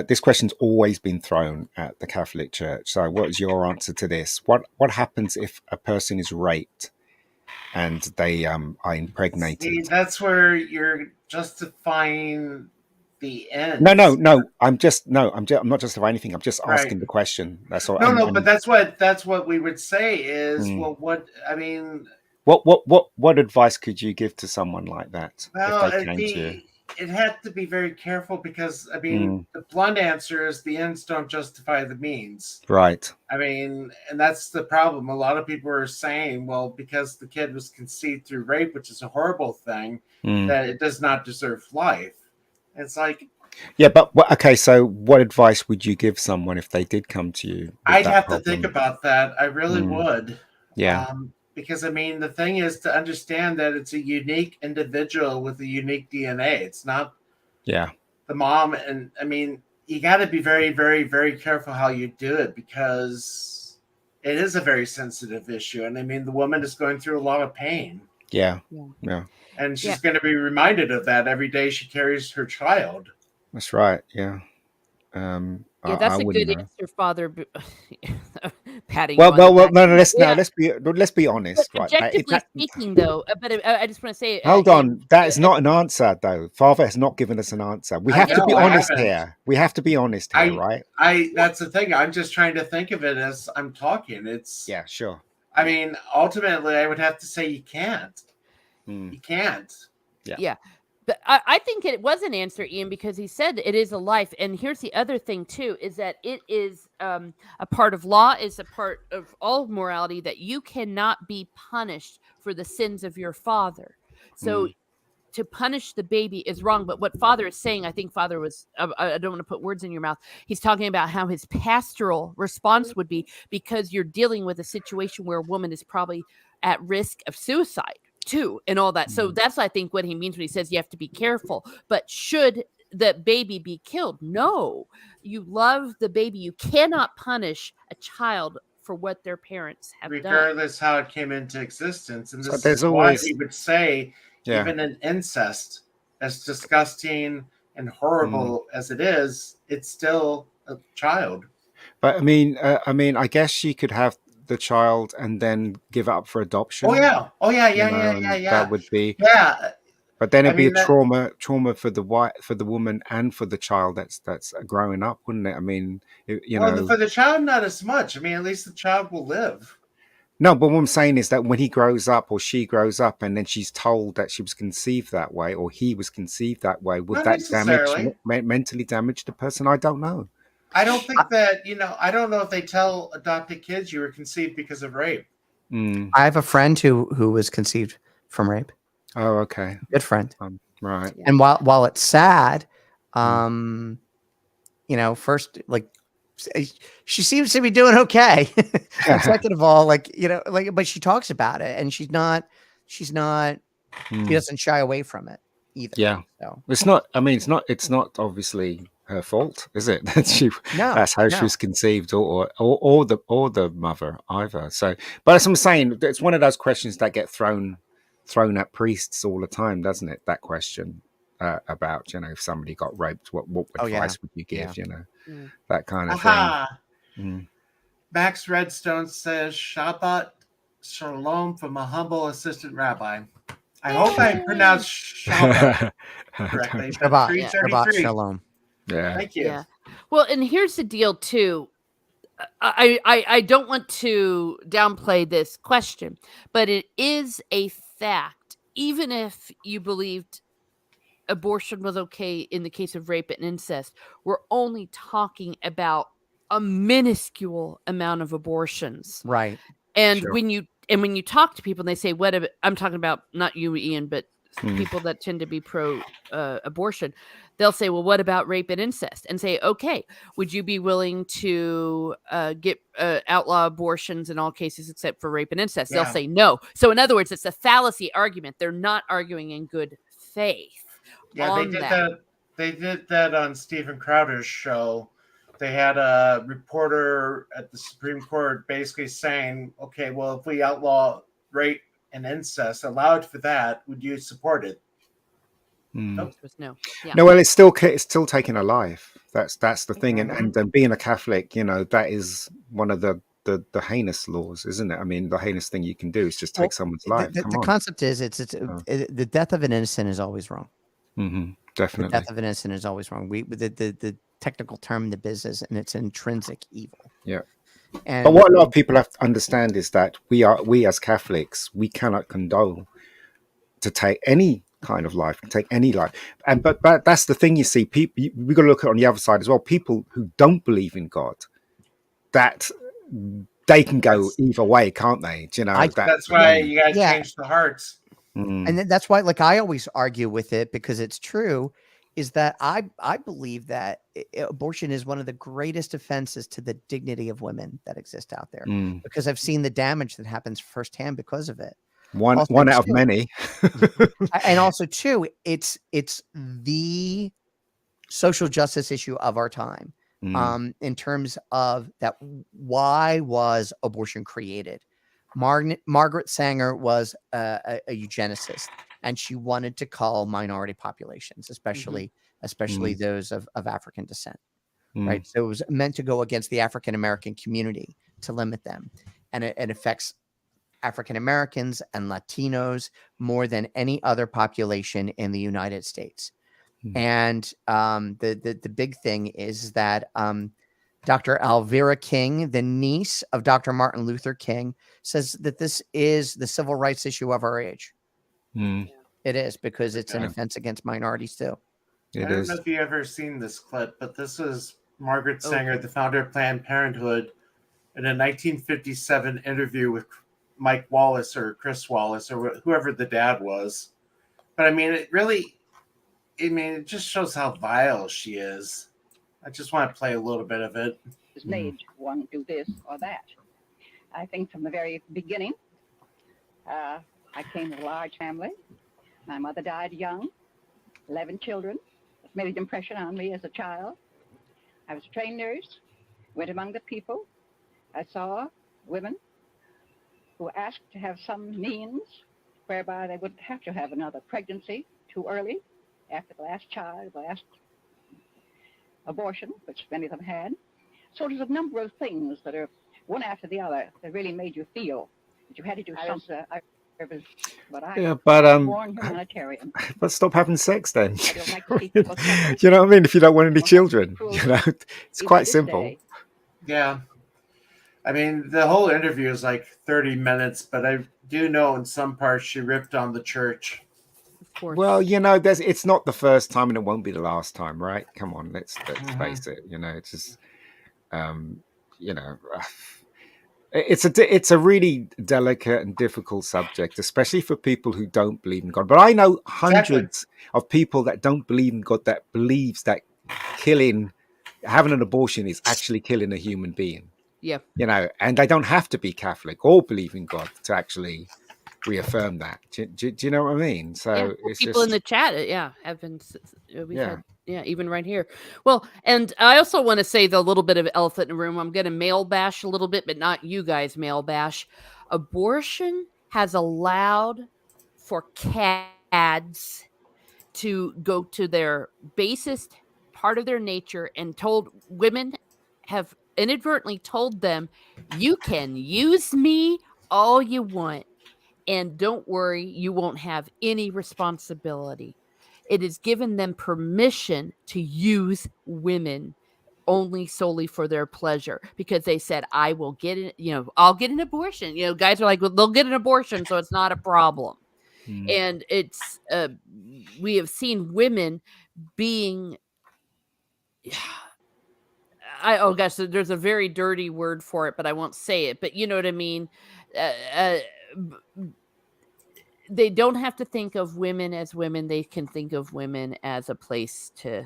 this question's always been thrown at the Catholic Church. So, what is your answer to this? What happens if a person is raped and they are See, impregnated? that's where you're justifying the end. No. I'm not justifying anything. I'm just Right. asking the question. That's all. No, but that's what we would say is, Mm. well, what I mean. What advice could you give to someone like that Well, if they came to you? it had to be very careful, because I mean, the blunt answer is the ends don't justify the means. Right. I mean, and that's the problem. A lot of people are saying, well, because the kid was conceived through rape, which is a horrible thing, that it does not deserve life. And it's like, yeah, but okay. So, what advice would you give someone if they did come to you? I'd have to think about that. I really would. Yeah. Because I mean, the thing is to understand that it's a unique individual with a unique DNA. It's not the mom. And I mean, you got to be very, very, very careful how you do it, because it is a very sensitive issue. And I mean, the woman is going through a lot of pain. Yeah. And she's going to be reminded of that every day she carries her child. That's right. Yeah. That's a good answer, Father. Patting. Well. No. Let's be honest. But right. objectively speaking, though, but I just want to say, hold on. That is not an answer, though. Father has not given us an answer. We have to be honest here. We have to be honest here, right? That's the thing. I'm just trying to think of it as I'm talking. It's sure. I mean, ultimately, I would have to say you can't. You can't. Yeah. But I think it was an answer, Ian, because he said it is a life. And here's the other thing, too, is that it is a part of law, is a part of all morality, that you cannot be punished for the sins of your father. So to punish the baby is wrong. But what Father is saying, I think Father was, I don't want to put words in your mouth. He's talking about how his pastoral response would be, because you're dealing with a situation where a woman is probably at risk of suicide too, and all that. So that's, I think, what he means when he says you have to be careful. But should the baby be killed? No, you love the baby. You cannot punish a child for what their parents have regardless done. how it came into existence. And this so is always, why we would say, even an incest, as disgusting and horrible as it is, it's still a child. But I mean, I guess you could have the child and then give it up for adoption. Yeah. That would be But then it'd be a trauma for the woman and for the child that's growing up, wouldn't it? I mean, for the child, not as much. I mean, at least the child will live. No, but what I'm saying is that when he grows up or she grows up and then she's told that she was conceived that way or he was conceived that way, would that mentally damage the person? I don't know. I don't think that, I don't know if they tell adopted kids you were conceived because of rape. I have a friend who was conceived from rape. Oh, okay. Good friend. Right. And while it's sad, first, like, she seems to be doing okay. And second of all, but she talks about it, and she doesn't shy away from it either. Yeah. So it's not obviously her fault, is it? No, That's how she no. was conceived, or the mother either. So, but as I'm saying, it's one of those questions that get thrown at priests all the time, doesn't it? That question about, if somebody got raped, what Oh yeah, advice would you give? yeah. Yeah. That kind of thing. Aha! Mm. Max Redstone says Shabbat Shalom from a humble assistant rabbi. I hope I pronounced Shabbat correctly, but Shabbat, Yeah. Shabbat 333. Shalom. Yeah. Thank you. Yeah. Well, and here's the deal too. I don't want to downplay this question, but it is a fact. Even if you believed abortion was okay in the case of rape and incest, we're only talking about a minuscule amount of abortions. Right. And Sure. when you talk to people and they say, I'm talking about not you, Ian, but Mm. people that tend to be pro abortion, they'll say, well, what about rape and incest? And say, okay, would you be willing to get outlaw abortions in all cases except for rape and incest? Yeah. They'll say no. So in other words, it's a fallacy argument. They're not arguing in good faith. Yeah, they on did that. that. They did that on Stephen Crowder's show. They had a reporter at the Supreme Court basically saying, "Okay, well, if we outlaw rape and incest, allowed for that, would you support it?" Mm. Nope. It was no. Yeah. No, well, it's still taking a life. That's the thing, Mhm. and being a Catholic, that is one of the heinous laws, isn't it? I mean, the heinous thing you can do is just take Well, someone's life. Come the on. concept is Oh. the death of an innocent is always wrong. Mm-hmm. The Definitely. death of an innocent is always wrong. The technical term in the business, and it's intrinsic evil. Yeah. And But what a lot of people have to understand is that we as Catholics, we cannot condone to take any kind of life, take any life. And but that's the thing, you see, people, we got to look at it on the other side as well. People who don't believe in God, that they can go either way, can't they? Do you know, That's why you got to Yeah. change the hearts. Mm. And that's why, like, I always argue with it because it's true, is that I believe that abortion is one of the greatest offenses to the dignity of women that exist out there, Mm. because I've seen the damage that happens firsthand because of it. One Also, out of too, many. and also too, it's the social justice issue of our time. Mm. In terms of that, why was abortion created? Margaret Sanger was a eugenicist, and she wanted to cull minority populations, especially those of African descent. Mm. Right. So it was meant to go against the African American community to limit them, and it affects African Americans and Latinos more than any other population in the United States. Mm. And the big thing is that Dr. Alvera King, the niece of Dr. Martin Luther King, says that this is the civil rights issue of our age. Mm. It is, because it's an Yeah. offense against minorities too. I It don't is. know if you ever seen this clip, but this is Margaret Sanger, Okay. the founder of Planned Parenthood, in a 1957 interview with Mike Wallace or Chris Wallace or whoever the dad was. But I mean, it just shows how vile she is. I just want to play a little bit of it. Is made to want to do this or that. I think from the very beginning, I came with a large family. My mother died young, 11 children. It made an impression on me as a child. I was a trained nurse, went among the people. I saw women who asked to have some means whereby they wouldn't have to have another pregnancy too early after the last child, the last abortion, which many of them had. So there's a number of things that are one after the other that really made you feel that you had to do something. Yeah, but born humanitarian. but stop having sex then. I don't like to see people suffer. You know what I mean? If you don't want any Don't have to be children, cruel it's even quite to this simple. day. Yeah. I mean, the whole interview is like 30 minutes, but I do know in some parts she ripped on the church. Of course. Well, it's not the first time, and it won't be the last time, right? Come on, let's face it. It's just, it's a really delicate and difficult subject, especially for people who don't believe in God. But I know hundreds of people that don't believe in God, that believes that having an abortion is actually killing a human being. Yeah. And they don't have to be Catholic or believe in God to actually reaffirm that. Do you know what I mean? So Yeah. Well, it's people just, in the chat, have been. We've Yeah. had Yeah, even right here. Well, and I also want to say the little bit of elephant in the room. I'm going to male bash a little bit, but not you guys male bash. Abortion has allowed for cads to go to their basest part of their nature and told women have inadvertently told them, you can use me all you want. And don't worry, you won't have any responsibility. It has given them permission to use women only solely for their pleasure because they said, I will get it, I'll get an abortion. Guys are like, well, they'll get an abortion, so it's not a problem. Mm. And it's, we have seen women being, oh gosh, there's a very dirty word for it, but I won't say it, but you know what I mean? Uh, uh, they don't have to think of women as women. They can think of women as a place to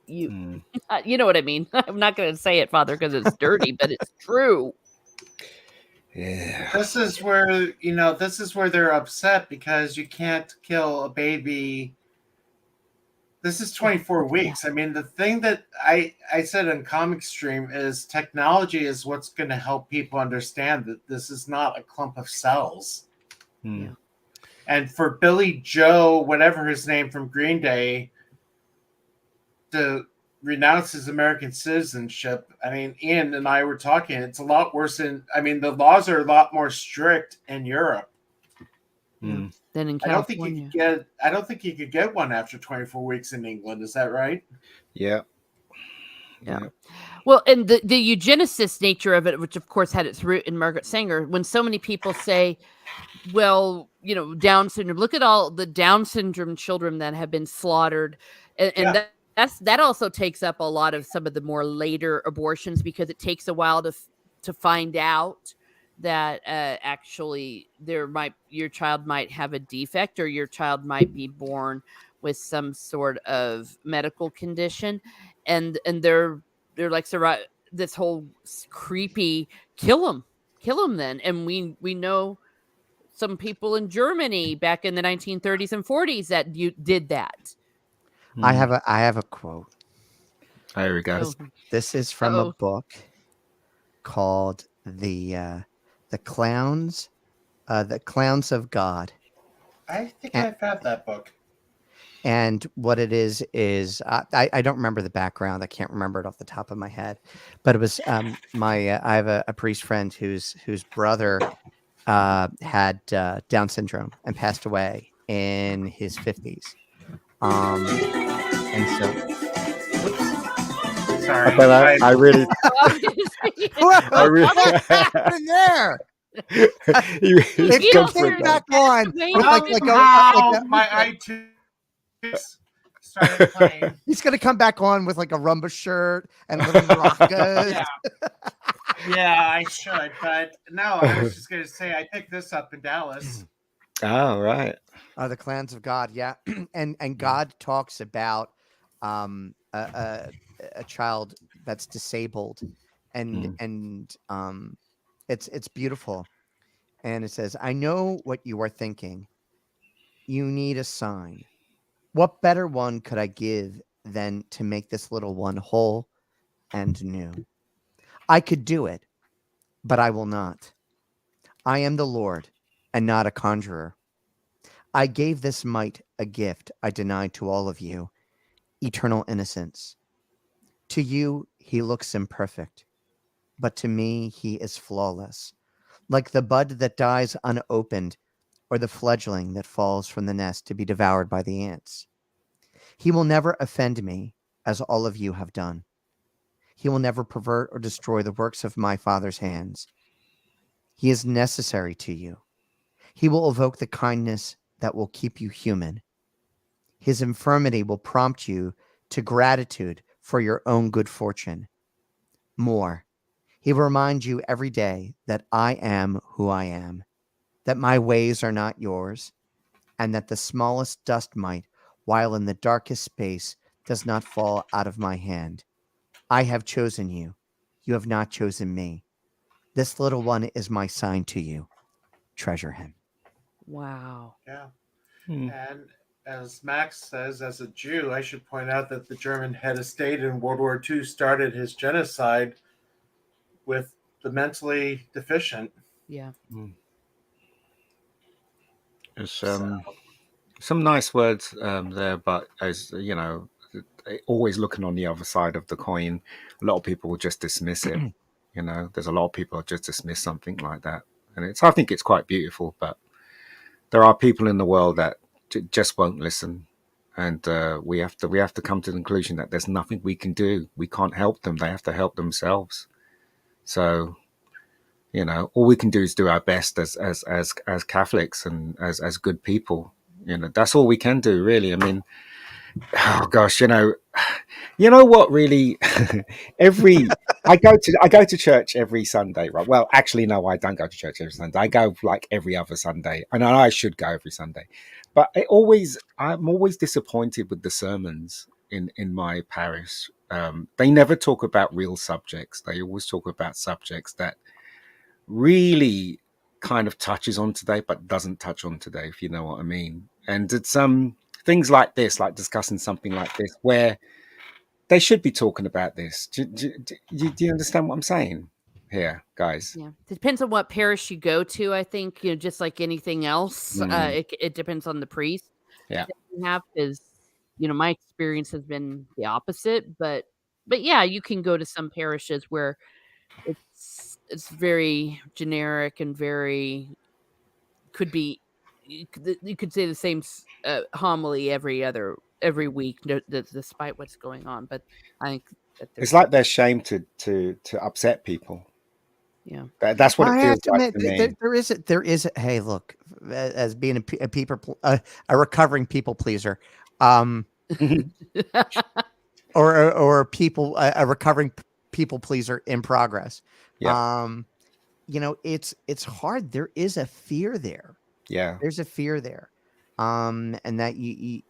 you. Mm. You know what I mean? I'm not going to say it, Father, because it's dirty, but it's true. Yeah. This is where they're upset because you can't kill a baby. This is 24 weeks. I mean, the thing that I said in Comic Stream is technology is what's going to help people understand that this is not a clump of cells. Mm. Yeah. And for Billy Joe, whatever his name from Green Day, to renounce his American citizenship, I mean, Ian and I were talking, it's a lot worse the laws are a lot more strict in Europe. Mm. Than in I don't think you could get one after 24 weeks in England. Is that right? Yeah. Yeah. Well, and the eugenicist nature of it, which of course had its root in Margaret Sanger, when so many people say, well, Down syndrome, look at all the Down syndrome children that have been slaughtered. And that also takes up a lot of some of the more later abortions because it takes a while to find out that actually your child might have a defect or your child might be born with some sort of medical condition. And they're like, so this whole creepy kill them then. And we know some people in Germany back in the 1930s and 40s that you did that. I have a quote. There we go. This is from a book called the Clowns of God. I think I've had that book. And what it is I don't remember the background. I can't remember it off the top of my head, but it was I have a priest friend whose brother had Down syndrome and passed away in his 50s. And so Sorry, But I really, I really, what happened there? he's It come for came it. back on with my iTunes started playing. He's gonna come back on with like a rumba shirt and little maracas. Yeah, I should, but no, I was just gonna say I picked this up in Dallas. Oh, right. The Clans of God, yeah. and God talks about a child that's disabled, and it's beautiful. And it says, I know what you are thinking. You need a sign. What better one could I give than to make this little one whole and new? I could do it, but I will not. I am the Lord and not a conjurer. I gave this mite a gift I denied to all of you, eternal innocence. To you, he looks imperfect, but to me, he is flawless, like the bud that dies unopened or the fledgling that falls from the nest to be devoured by the ants. He will never offend me, as all of you have done. He will never pervert or destroy the works of my Father's hands. He is necessary to you. He will evoke the kindness that will keep you human. His infirmity will prompt you to gratitude for your own good fortune. More, he will remind you every day that I am who I am, that my ways are not yours, and that the smallest dust mite, while in the darkest space, does not fall out of my hand. I have chosen you. You have not chosen me. This little one is my sign to you. Treasure him. Wow. Yeah, Hmm. and as Max says, as a Jew, I should point out that the German head of state in World War II started his genocide with the mentally deficient. Yeah. It's So, some nice words there, but as you know, always looking on the other side of the coin. A lot of people will just dismiss it. There's a lot of people who just dismiss something like that, and I think it's quite beautiful. But there are people in the world that just won't listen, and we have to come to the conclusion that there's nothing we can do. We can't help them. They have to help themselves. So all we can do is do our best as Catholics and as good people. That's all we can do, really. I mean, oh gosh, what really every I go to church every Sunday, right? Well, actually, no, I don't go to church every Sunday. I go like every other Sunday, and I know I should go every Sunday, but I'm always disappointed with the sermons in my parish. They never talk about real subjects. They always talk about subjects that really kind of touches on today, but doesn't touch on today, if you know what I mean. And it's things like this, like discussing something like this, where they should be talking about this. Do you understand what I'm saying here, guys? Yeah. Depends on what parish you go to, I think, just like anything else. Mm, It depends on the priest yeah. that you have, because my experience has been the opposite. But yeah, you can go to some parishes where it's very generic and very could be you could say the same homily every week, despite what's going on. But I think that It's there's like they're ashamed to upset people. yeah. That's what it I have feels to like admit, to me. Hey, look, as being a recovering people pleaser, or a recovering people pleaser in progress. Yeah, It's hard. There is a fear there. yeah. There's a fear there, and that you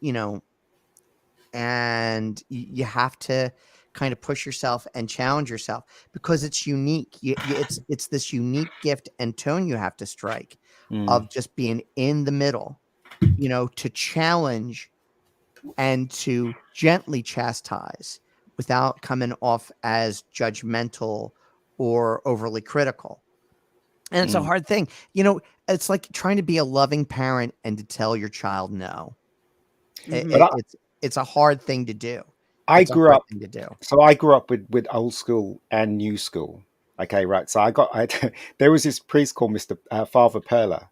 have to kind of push yourself and challenge yourself because it's unique. It's this unique gift and tone you have to strike Mm, of just being in the middle, to challenge and to gently chastise without coming off as judgmental or overly critical. And it's a mm. hard thing. It's like trying to be a loving parent and to tell your child no. It, Mhm. But it, it's a hard thing to do. I It's a grew hard up. thing to do. So I grew up with old school and new school. Okay, right. So there was this priest called Mr. Father Perla.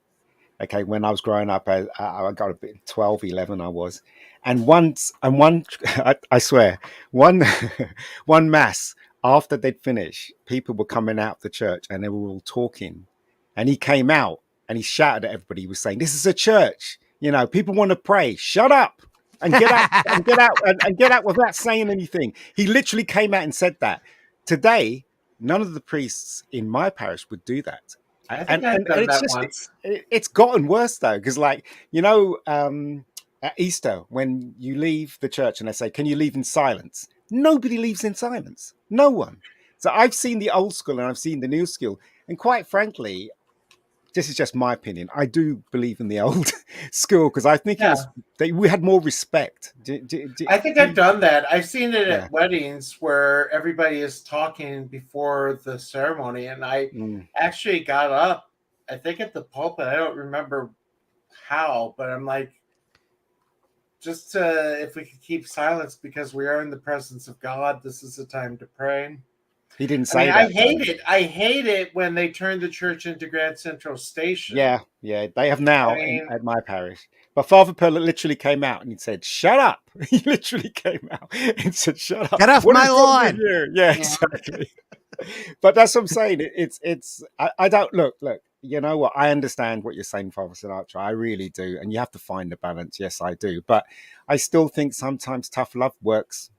Okay, when I was growing up, I got a bit 12, 11 I was. And I swear, one, one mass after they'd finished, people were coming out of the church and they were all talking. And he came out and he shouted at everybody. He was saying, "This is a church. People want to pray. Shut up and get out and get out and get out without saying anything." He literally came out and said that. Today, none of the priests in my parish would do that. I And think I've and, done and it's that just once. it's gotten worse though, because at Easter when you leave the church and they say, "Can you leave in silence?" Nobody leaves in silence. No one. So I've seen the old school and I've seen the new school, and quite frankly, this is just my opinion. I do believe in the old school because I think Yeah. we had more respect. I think I've done that. I've seen it Yeah. at weddings where everybody is talking before the ceremony, and I Mm. actually got up, I think at the pulpit. I don't remember how, but I'm like, just if we could keep silence because we are in the presence of God, this is the time to pray. He didn't I mean, say I that though. hate it. I hate it when they turn the church into Grand Central Station. Yeah, yeah, they have I now mean, at my parish. But Father Perla literally came out and he said, "Shut up." He literally came out and said, "Shut up. Get off What my is wrong with lawn. you?" Yeah, Yeah. exactly. But that's what I'm saying. I don't look. You know what? I understand what you're saying, Father Sinatra. I really do. And you have to find the balance. Yes, I do. But I still think sometimes tough love works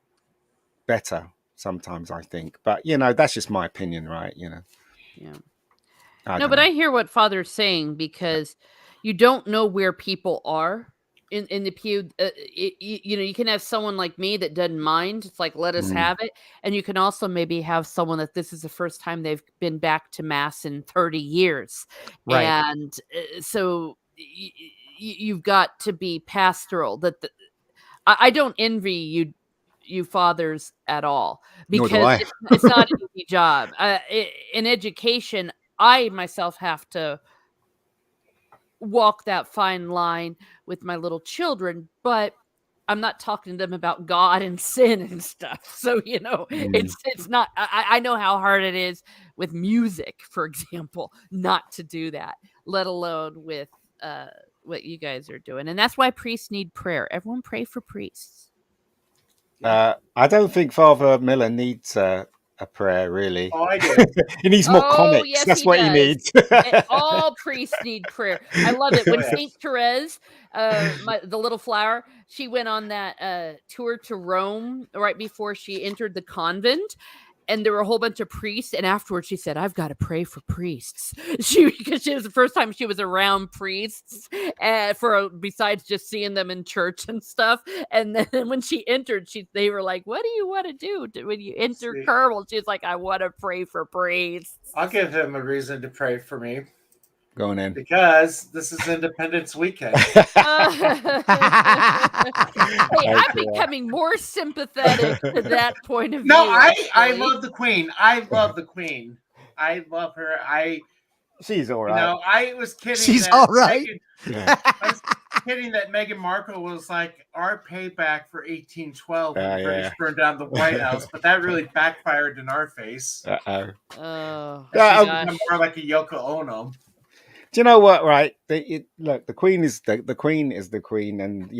better. Sometimes I think. But that's just my opinion, right? Yeah. I No, don't but know. I hear what Father's saying, because you don't know where people are in the pew. You can have someone like me that doesn't mind. It's like, let us Mm, have it. And you can also maybe have someone that this is the first time they've been back to mass in 30 years. Right. And so you've got to be pastoral. I don't envy you fathers at all, Nor do because I. it's not an easy job. In education, I myself have to walk that fine line with my little children, but I'm not talking to them about God and sin and stuff. So, it's not, I know how hard it is with music, for example, not to do that, let alone with what you guys are doing. And that's why priests need prayer. Everyone pray for priests. I don't think Father Miller needs a prayer, really. Oh, I do. He needs more Oh, comics. yes, That's he what he does. needs. All priests need prayer. I love it. When Oh, yes. Saint Therese, the little flower, she went on that tour to Rome right before she entered the convent, and there were a whole bunch of priests. And afterwards, she said, "I've got to pray for priests." Because it was the first time she was around priests, besides just seeing them in church and stuff. And then when she entered, they were like, "What do you want to do when you enter See. Carmel?" She's like, "I want to pray for priests." I'll give him a reason to pray for me, Go on in. because this is Independence Weekend. Hey, I'm becoming more sympathetic to that point of view. No, I actually. love the Queen. I love the Queen. I love her. She's all right. I was kidding. She's that all right. Yeah. I was kidding that Meghan Markle was like our payback for 1812 when the Yeah. British burned down the White House, but that really backfired in our face. Uh-oh. Oh, She's become more like a Yoko Ono. Do you know what? Right? Look, the Queen is the Queen is the Queen, and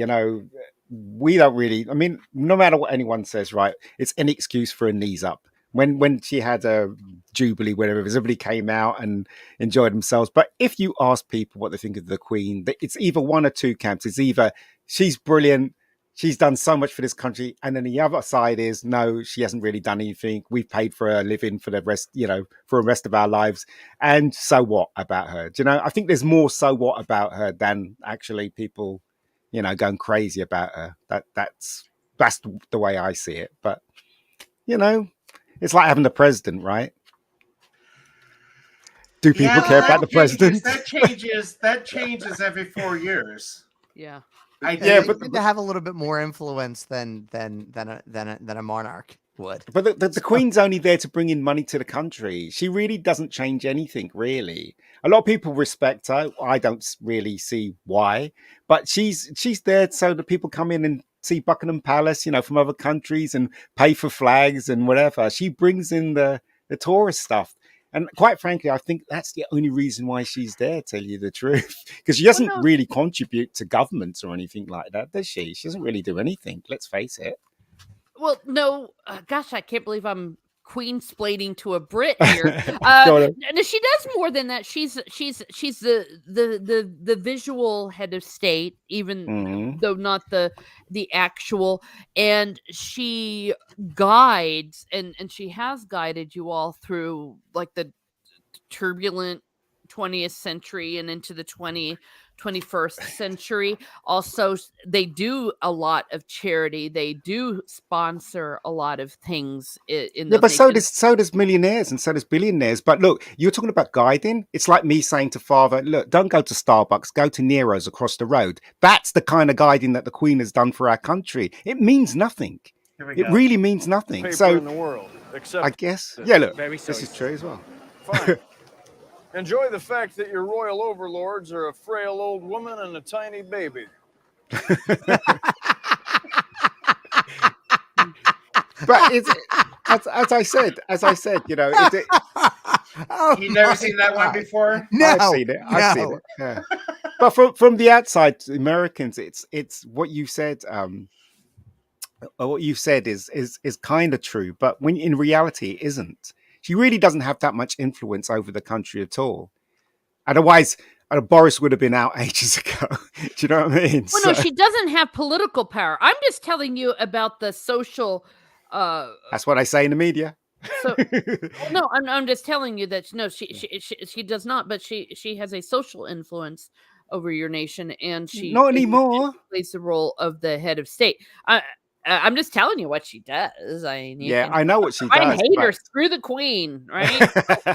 we don't really. I mean, no matter what anyone says, right? It's an excuse for a knees up. When she had a jubilee, whatever, everybody came out and enjoyed themselves. But if you ask people what they think of the Queen, it's either one or two camps. It's either she's brilliant, she's done so much for this country, and then the other side is no, she hasn't really done anything. We've paid for her living for the rest, for the rest of our lives. And so what about her? Do you know? I think there's more so what about her than actually people, going crazy about her. That's the way I see it. But it's like having the president, right? Do people care about the president? That changes every 4 years. yeah. I Yeah, do. but to have a little bit more influence than a monarch would. But the Queen's only there to bring in money to the country. She really doesn't change anything, really. A lot of people respect her. I don't really see why, but she's there so that people come in and see Buckingham Palace, from other countries and pay for flags and whatever. She brings in the tourist stuff. And quite frankly, I think that's the only reason why she's there, tell you the truth. Because she doesn't really contribute to governments or anything like that, does she? She doesn't really do anything, let's face it. Well, no, gosh, I can't believe I'm queen-splaining to a Brit here. No, she does more than that. She's the visual head of state, even though not the actual. And she guides, and she has guided you all through like the turbulent 20th century and into the 21st century. Also, they do a lot of charity. They do sponsor a lot of things in those but nations. so does millionaires and so does billionaires. But look, you're talking about guiding. It's like me saying to father, look, don't go to Starbucks, go to Nero's across the road. That's the kind of guiding that the Queen has done for our country. It means nothing. It really means nothing. Paper So in the world, except I guess, yeah, look, Very this is true as well. fine. Enjoy the fact that your royal overlords are a frail old woman and a tiny baby. But it's as I said, You've never seen that one before? No, I've seen it. Yeah. But from the outside, Americans, it's what you said. What you said is kind of true, but when in reality, it isn't. She really doesn't have that much influence over the country at all. Otherwise, Boris would have been out ages ago. Do you know what I mean? Well, no, she doesn't have political power. I'm just telling you about the social. That's what I say in the media. So, no, I'm just telling you that no, she does not, but she has a social influence over your nation, and she Not anymore. plays the role of the head of state. I'm just telling you what she does. I know what she does. I hate her. Screw the Queen, right?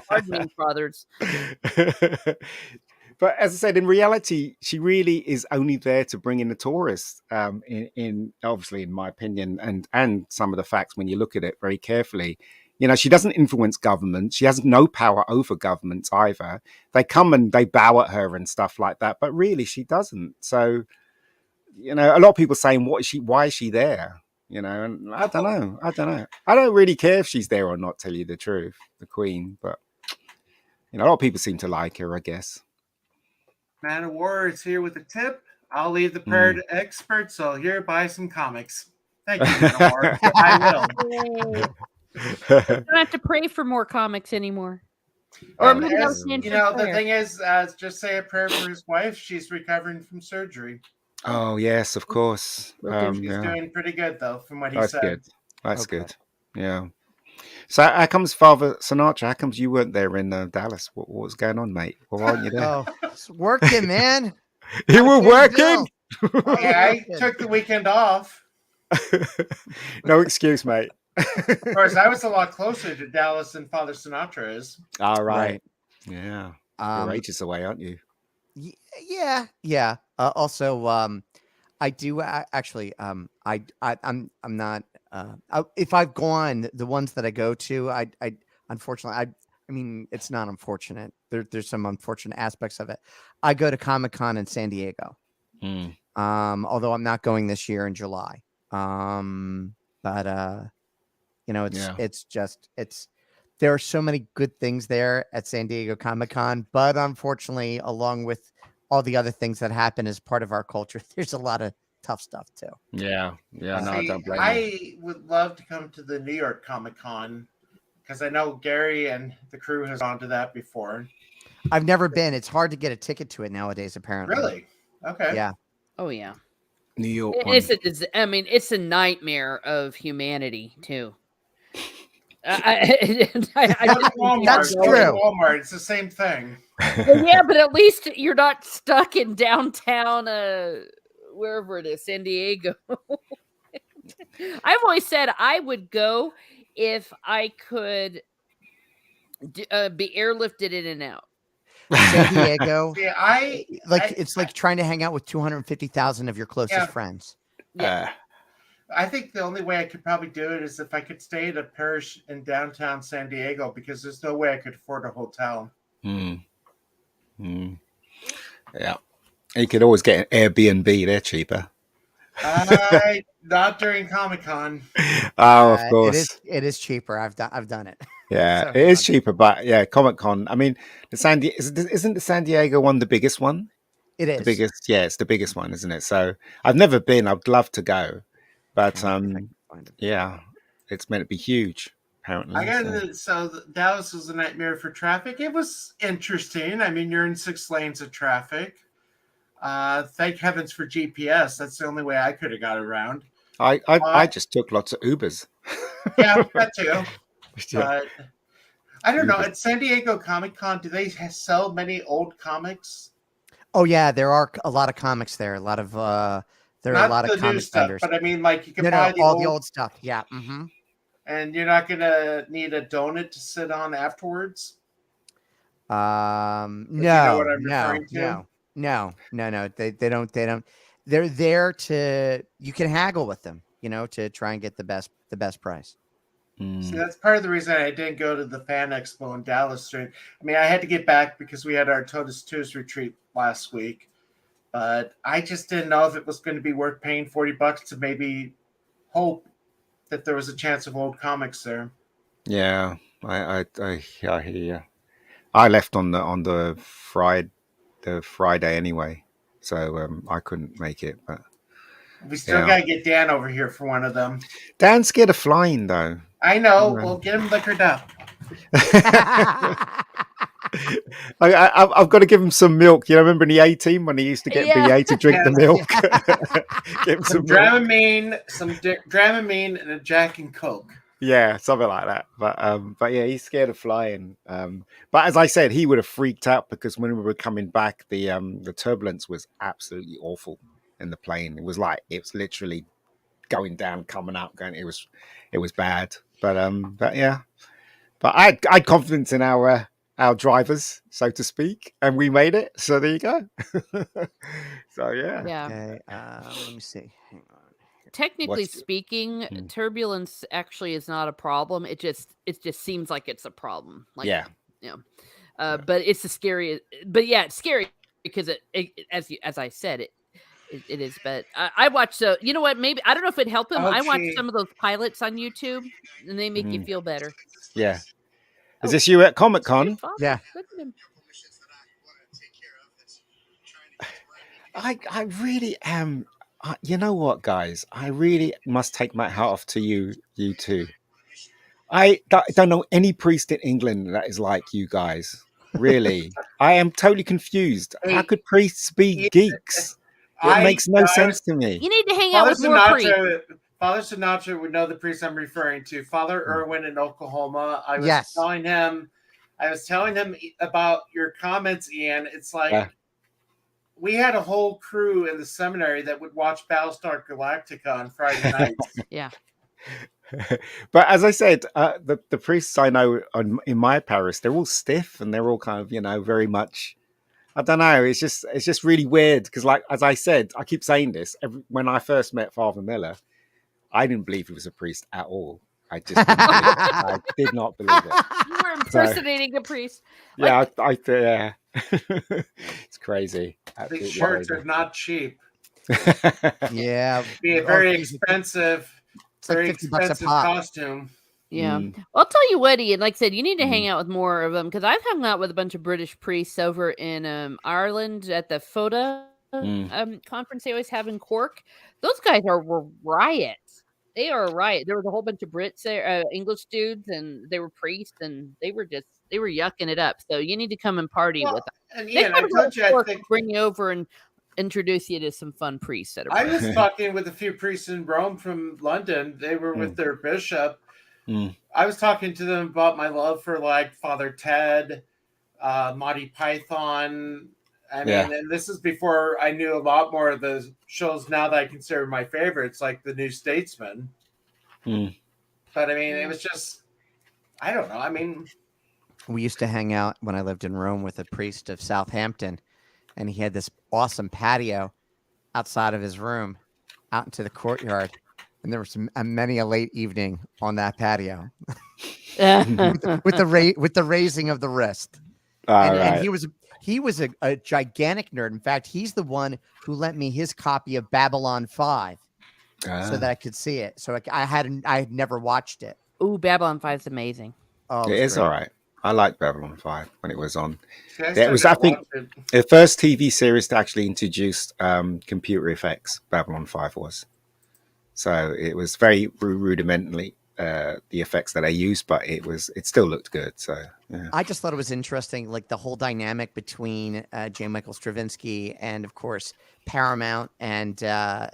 Pardon me, fathers. But as I said, in reality, she really is only there to bring in the tourists. In obviously, in my opinion, and some of the facts when you look at it very carefully, she doesn't influence governments. She has no power over governments either. They come and they bow at her and stuff like that, but really, she doesn't. So, a lot of people saying, "What is she? Why is she there?" And I don't know. I don't really care if she's there or not. Tell you the truth, the Queen, but a lot of people seem to like her, I guess. Man of War is here with a tip. I'll leave the prayer to experts, so here, buy some comics. Thank you, Man of War. I will. Yay. Don't have to pray for more comics anymore. Or maybe that was the the thing is, just say a prayer for his wife. She's recovering from surgery. Oh yes, of course. She's doing pretty good though, from what he said. Good. That's good. Yeah. So how comes Father Sinatra? How comes you weren't there in Dallas? What was going on, mate? Why weren't you there? Oh, it's working, man. You were working. Yeah, I took the weekend off. No excuse, mate. Of course, I was a lot closer to Dallas than Father Sinatra is. All right. Yeah. You're ages away, aren't you? Yeah. Also, I do actually. I'm not. If I've gone, the ones that I go to, I unfortunately, I mean, it's not unfortunate. There's some unfortunate aspects of it. I go to Comic-Con in San Diego. Although I'm not going this year in July. But it's there are so many good things there at San Diego Comic-Con, but unfortunately, along with all the other things that happen as part of our culture, there's a lot of tough stuff too. Yeah. No, I don't blame you. I would love to come to the New York Comic-Con because I know Gary and the crew has gone to that before. I've never been. It's hard to get a ticket to it nowadays, apparently. Really? Okay. Yeah. Oh yeah. New York. It's a nightmare of humanity too. I Walmart, that's true. Walmart, it's the same thing. Well, yeah, but at least you're not stuck in downtown, wherever it is, San Diego. I've always said I would go if I could be airlifted in and out. San Diego. Yeah, it's like trying to hang out with 250,000 of your closest friends. Yeah. I think the only way I could probably do it is if I could stay at a parish in downtown San Diego, because there's no way I could afford a hotel. Yeah. You could always get an Airbnb. They're cheaper. Not during Comic-Con. Oh, of course. It is cheaper. I've done it. Yeah, So it is cheaper, but yeah, Comic-Con. I mean, isn't the San Diego one the biggest one? It is the biggest. Yeah, it's the biggest one, isn't it? So I've never been. I'd love to go, but yeah, it's meant to be huge. Apparently, so Dallas was a nightmare for traffic. It was interesting. I mean, you're in 6 lanes of traffic. Thank heavens for GPS. That's the only way I could have got around. I just took lots of Ubers. Yeah, that too. But I don't know. At San Diego Comic-Con, do they sell many old comics? Oh yeah, there are a lot of comics there. A lot of there are a lot of comic vendors. But I mean, like you can buy the old stuff. Yeah. Mm-hmm. And you're not gonna need a donut to sit on afterwards. No. You know what I'm referring to? No. They don't. They're there to. You can haggle with them, to try and get the best price. So that's part of the reason I didn't go to the Fan Expo in Dallas. I mean, I had to get back because we had our Totus Tues retreat last week, but I just didn't know if it was going to be worth paying $40 to maybe hope that there was a chance of old comics there. Yeah, I hear you. I left on the Friday anyway, so I couldn't make it. But we still got to get Dan over here for one of them. Dan's scared of flying, though. I know. We'll get him liquored up. I've got to give him some milk. Remember in the A-Team when he used to get BA to drink the milk? Give him some Dramamine, Dramamine, and a Jack and Coke. Yeah, something like that. But yeah, he's scared of flying. But as I said, he would have freaked out because when we were coming back, the turbulence was absolutely awful in the plane. It was literally going down, coming up, going. It was bad. But yeah. But I had confidence in our our drivers, so to speak, and we made it. So there you go. So yeah. Yeah. Okay, let me see. Hang on. Technically What's- speaking, Hmm. turbulence actually is not a problem. It just seems like it's a problem. Like, Yeah. you know, but it's the scary. But yeah, it's scary because as I said, it is. But I watched. You know what? Maybe I don't know if it'd help him. I hope I watched she- some of those pilots on YouTube, and they make you Mm. feel better. Yeah. Is Oh, this you at Comic it's good, Con? Father. Yeah. Look at him. I really am. You know what, guys? I really must take my hat off to you two. I don't know any priest in England that is like you guys. Really, I am totally confused. How Hey, could priests be yeah, geeks? It makes no sense to me. You need to hang out Father with more priests. Father Sinatra would know the priest I'm referring to. Father Irwin in Oklahoma. I was Yes. telling him about your comments, Ian. It's like Yeah. we had a whole crew in the seminary that would watch Battlestar Galactica on Friday nights. Yeah. But as I said, the priests I know in my parish, they're all stiff and they're all kind of, very much. I don't know. It's just really weird because, like as I said, I keep saying this. When I first met Father Miller, I didn't believe he was a priest at all. I just didn't believe it. I did not believe it. You were impersonating a priest. Yeah, Like, yeah. It's crazy. These Absolutely shirts are crazy. not cheap. Yeah. Be a Oh, very geez, expensive, It's like very $50 a expensive pop. costume. yeah. Mm. I'll tell you what, Ian. Like I said, you need to hang out with more of them because I've hung out with a bunch of British priests over in Ireland at the FODA conference they always have in Cork. Those guys were riots. They are a riot. There was a whole bunch of Brits there, English dudes, and they were priests, and they were yucking it up. So you need to come and party with them. And Next Ian, time I we go told to you, I Cork, think we'll bring you over and introduce you to some fun priests that are I priests. was talking with a few priests in Rome from London. They were with their bishop. I was talking to them about my love for like Father Ted, Monty Python. I mean, and this is before I knew a lot more of the shows now that I consider my favorites, like The New Statesman. But I mean, it was just, I don't know. I mean, We used to hang out when I lived in Rome with a priest of Southampton, and he had this awesome patio outside of his room out into the courtyard. And there was many a late evening on that patio with the raising of the wrist. And he was a gigantic nerd. In fact, he's the one who lent me his copy of Babylon 5 so that I could see it. So I had never watched it. Ooh, Babylon 5 is amazing. Oh, It is great. all right. I liked Babylon 5 when it was on. see, I It still was, gotta I think, watch it. the first TV series to actually introduce computer effects. Babylon 5 was. So it was very rudimentally the effects that I used, but it still looked good. So yeah. I just thought it was interesting, like the whole dynamic between J. Michael Straczynski and, of course, Paramount and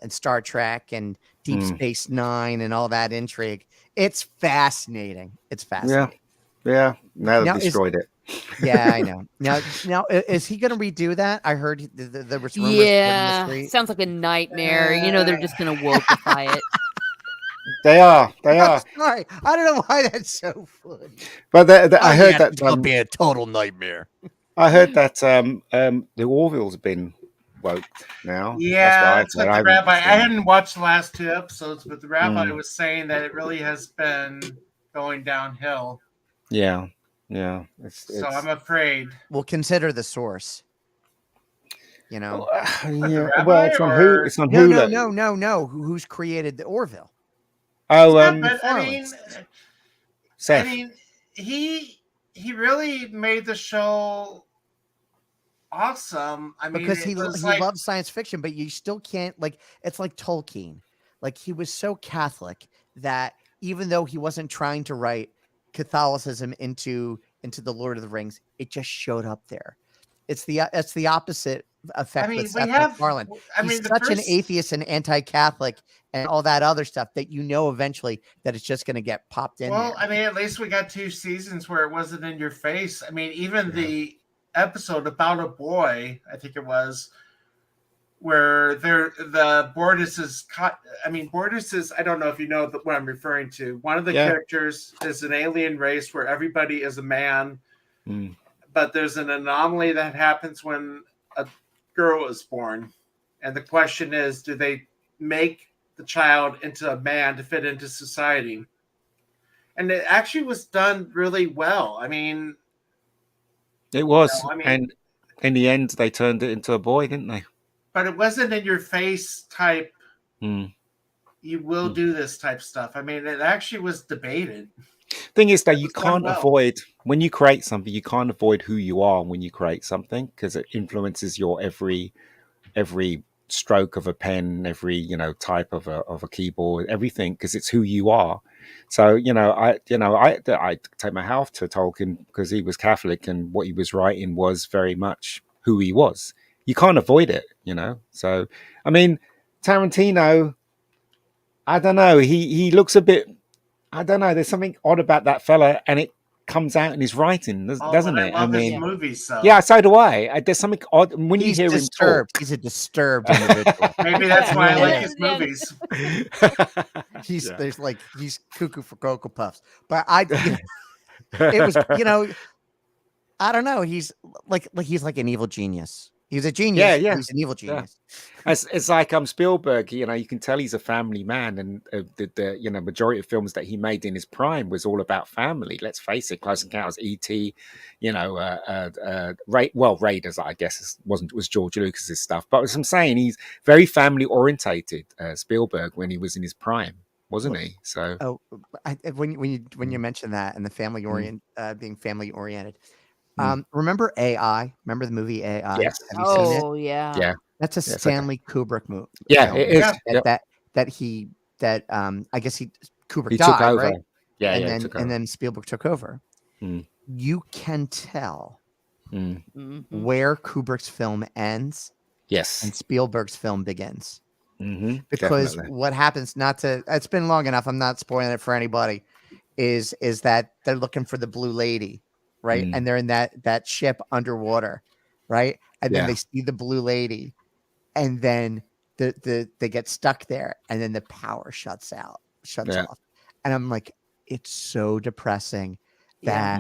Star Trek and Deep Space Nine and all that intrigue. It's fascinating. It's fascinating. Yeah. Now they destroyed it. Yeah, I know. Now, is he going to redo that? I heard there was rumors. Yeah, sounds like a nightmare. They're just going to wokeify it. They are. Sorry, I don't know why that's so funny. But I heard that it'll be a total nightmare. I heard that the Orville's been woke now. Yeah, that's what the rabbi. I hadn't. hadn't watched the last 2 episodes, but the rabbi was saying that it really has been going downhill. Yeah. So I'm afraid. Well, consider the source. Well, rabbi, it's on or- It's on Hulu. No. Who's created the Orville? Oh, But Seth. I mean, he really made the show awesome. I mean, Because he like, loves science fiction, but you still can't, like, it's like Tolkien. Like, he was so Catholic that even though he wasn't trying to write Catholicism into the Lord of the Rings, it just showed up there. It's the opposite effect with Seth MacFarlane. He's such an atheist and anti-Catholic and all that other stuff that eventually that it's just going to get popped in. Well, there. I mean, at least we got 2 seasons where it wasn't in your face. I mean, even the episode about a boy, I think it was, where Bortus is caught. I mean, Bortus is, I don't know if you know what I'm referring to. One of the characters is an alien race where everybody is a man. but there's an anomaly that happens when a girl is born. And the question is, do they make the child into a man to fit into society? And it actually was done really well. I mean, It was, I mean, and in the end, they turned it into a boy, didn't they? but it wasn't in your face type. Mm. You will do this type stuff. I mean, it actually was debated. Thing is, though, It you was done can't well. avoid when you create something. You can't avoid who you are when you create something because it influences your every stroke of a pen, every type of a keyboard, everything, because it's who you are. So I take my hat off to Tolkien because he was Catholic and what he was writing was very much who he was. You can't avoid it, So I mean, Tarantino, I don't know. He looks a bit. I don't know. There's something odd about that fella, and it comes out in his writing, doesn't it? I love his movies, so yeah, so do I. There's something odd when you He's hear disturbed. him talk. He's a disturbed individual. maybe that's why I like his Yeah. movies. He's cuckoo for Cocoa Puffs. But it was, I don't know. He's like an evil genius. He's a genius. Yeah. He's an evil genius. It's like Spielberg. You can tell he's a family man, and the majority of films that he made in his prime was all about family. Let's face it, Close Encounters, E.T., Raiders, I guess was George Lucas's stuff. But as I'm saying, he's very family orientated. Spielberg when he was in his prime, wasn't he? So When you mention that and the family being family oriented. Remember AI? Remember the movie AI? Yes. Have you seen it? Oh yeah. Yeah. That's a Stanley Kubrick movie. Yeah, it is. I guess Kubrick He died, took over. right? Yeah, and he then took and over. then Spielberg took over. Mm. You can tell Mm-hmm. where Kubrick's film ends Yes. and Spielberg's film begins. Mm-hmm. Because Definitely. what happens, it's been long enough, I'm not spoiling it for anybody, is that they're looking for the blue lady, right? And they're in that ship underwater, right? And then they see the blue lady, and then they get stuck there, and then the power shuts off. And I'm like, it's so depressing that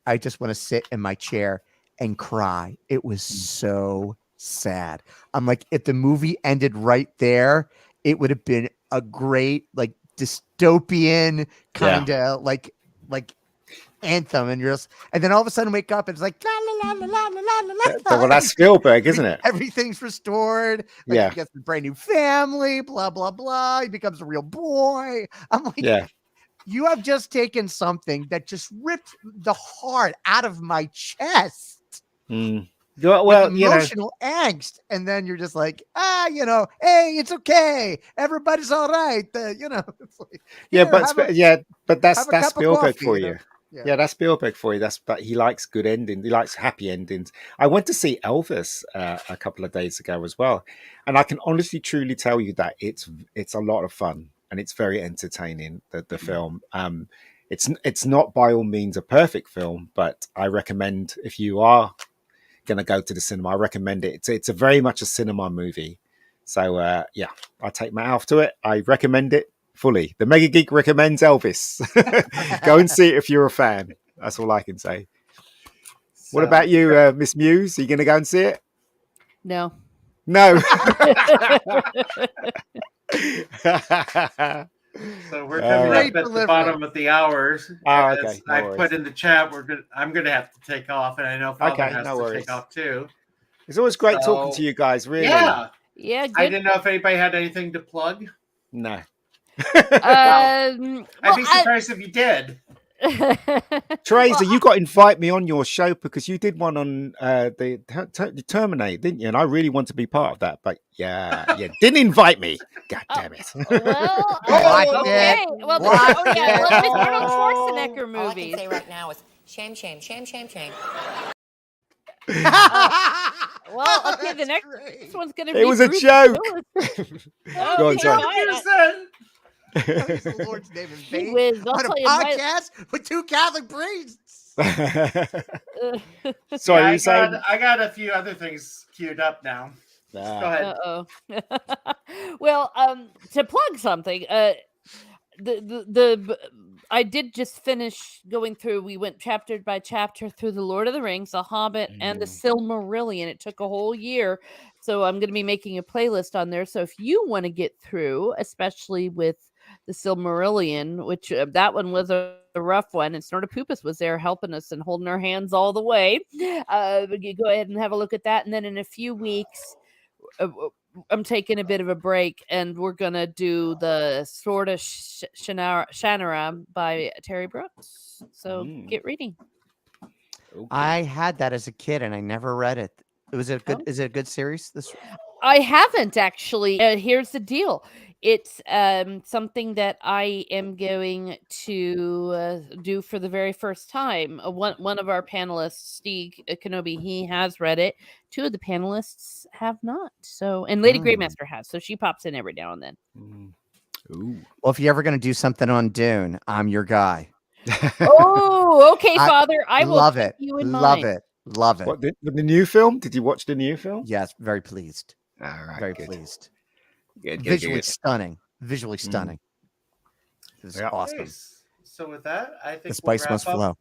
I just want to sit in my chair and cry. It was so sad. I'm like, if the movie ended right there, it would have been a great like dystopian kind of like anthem, and then all of a sudden wake up and it's like la la la la la la la. Well, that's Spielberg, isn't it? Everything's restored. He gets a brand new family. Blah blah blah. He becomes a real boy. I'm like, you have just taken something that just ripped the heart out of my chest. Well, emotional angst, and then you're just like, hey, it's okay, everybody's all right. It's like, but that's Spielberg coffee, for you. Yeah, that's Spielberg for you. But he likes good endings. He likes happy endings. I went to see Elvis a couple of days ago as well, and I can honestly, truly tell you that it's a lot of fun and it's very entertaining. The film. It's not by all means a perfect film, but I recommend if you are going to go to the cinema, I recommend it. It's a very much a cinema movie. So I take my off to it. I recommend it fully. The Mega Geek recommends Elvis. Go and see it if you're a fan. That's all I can say. What about you, Miss Muse? Are you going to go and see it? No. So we're coming up at the bottom of the hour. Okay. I put in the chat. I'm gonna have to take off, and I know Father has to take off too. It's always great talking to you guys. Really. Yeah. Good. I didn't know if anybody had anything to plug. No. I'd be surprised if you did. Teresa, you got to invite me on your show because you did one on the Terminate, didn't you? And I really want to be part of that, but didn't invite me. God damn it! Okay. Well, there's Arnold Schwarzenegger movies. All I can say right now is shame, shame, shame, shame, shame. Well, okay, the next one's gonna be. It was a joke. Go on, sorry. The Lord's name in vain on a podcast with two Catholic priests. Sorry, I got a few other things queued up now. Go ahead. Well, to plug something, the I did just finish going through. We went chapter by chapter through The Lord of the Rings, The Hobbit, and The Silmarillion. It took a whole year. So I'm going to be making a playlist on there. So if you want to get through, especially with The Silmarillion, which that one was a rough one, and Snortopupus was there helping us and holding our hands all the way. You go ahead and have a look at that. And then in a few weeks, I'm taking a bit of a break, and we're gonna do the Sword of Shannara by Terry Brooks. So get reading. Okay. I had that as a kid and I never read it. Is it good? Is it a good series? This I haven't actually. Here's the deal. It's something that I am going to do for the very first time. One of our panelists, Steve Kenobi, he has read it. Two of the panelists have not. So, and Lady Gravemaster has. So she pops in every now and then. Ooh. Well, if you're ever going to do something on Dune, I'm your guy. Oh, okay, Father. I will love keep it. you in Love mind. it. Love it. What the new film? Did you watch the new film? Yes, very pleased. All right, Very good. pleased. Good, Visually stunning. Visually stunning. It was awesome. Okay, so with that, I think The spice we'll must wrap flow.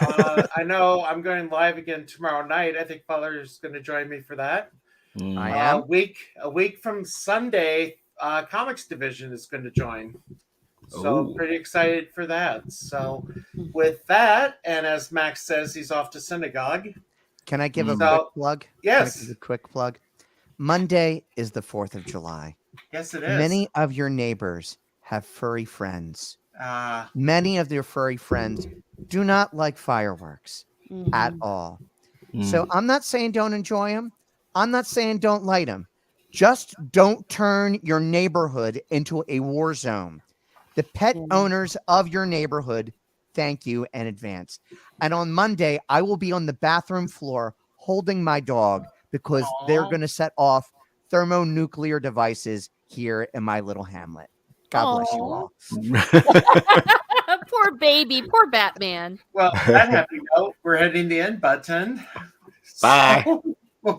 up. I know I'm going live again tomorrow night. I think Father is going to join me for that. I am. A week from Sunday, Comics Division is going to join. So Ooh. pretty excited for that. So with that, and as Max says, he's off to synagogue. Can I give a So- quick plug? Yes. Can I give a quick plug? Monday is the 4th of July. Yes, it is. Many of your neighbors have furry friends. Uh, Many of their furry friends do not like fireworks at all. So I'm not saying don't enjoy them. I'm not saying don't light them. Just don't turn your neighborhood into a war zone. The pet owners of your neighborhood, thank you in advance. And on Monday, I will be on the bathroom floor holding my dog because they're going to set off thermonuclear devices here in my little hamlet. God bless you all. Poor baby, poor Batman. well, that happy note, we're heading the end button. Bye. So,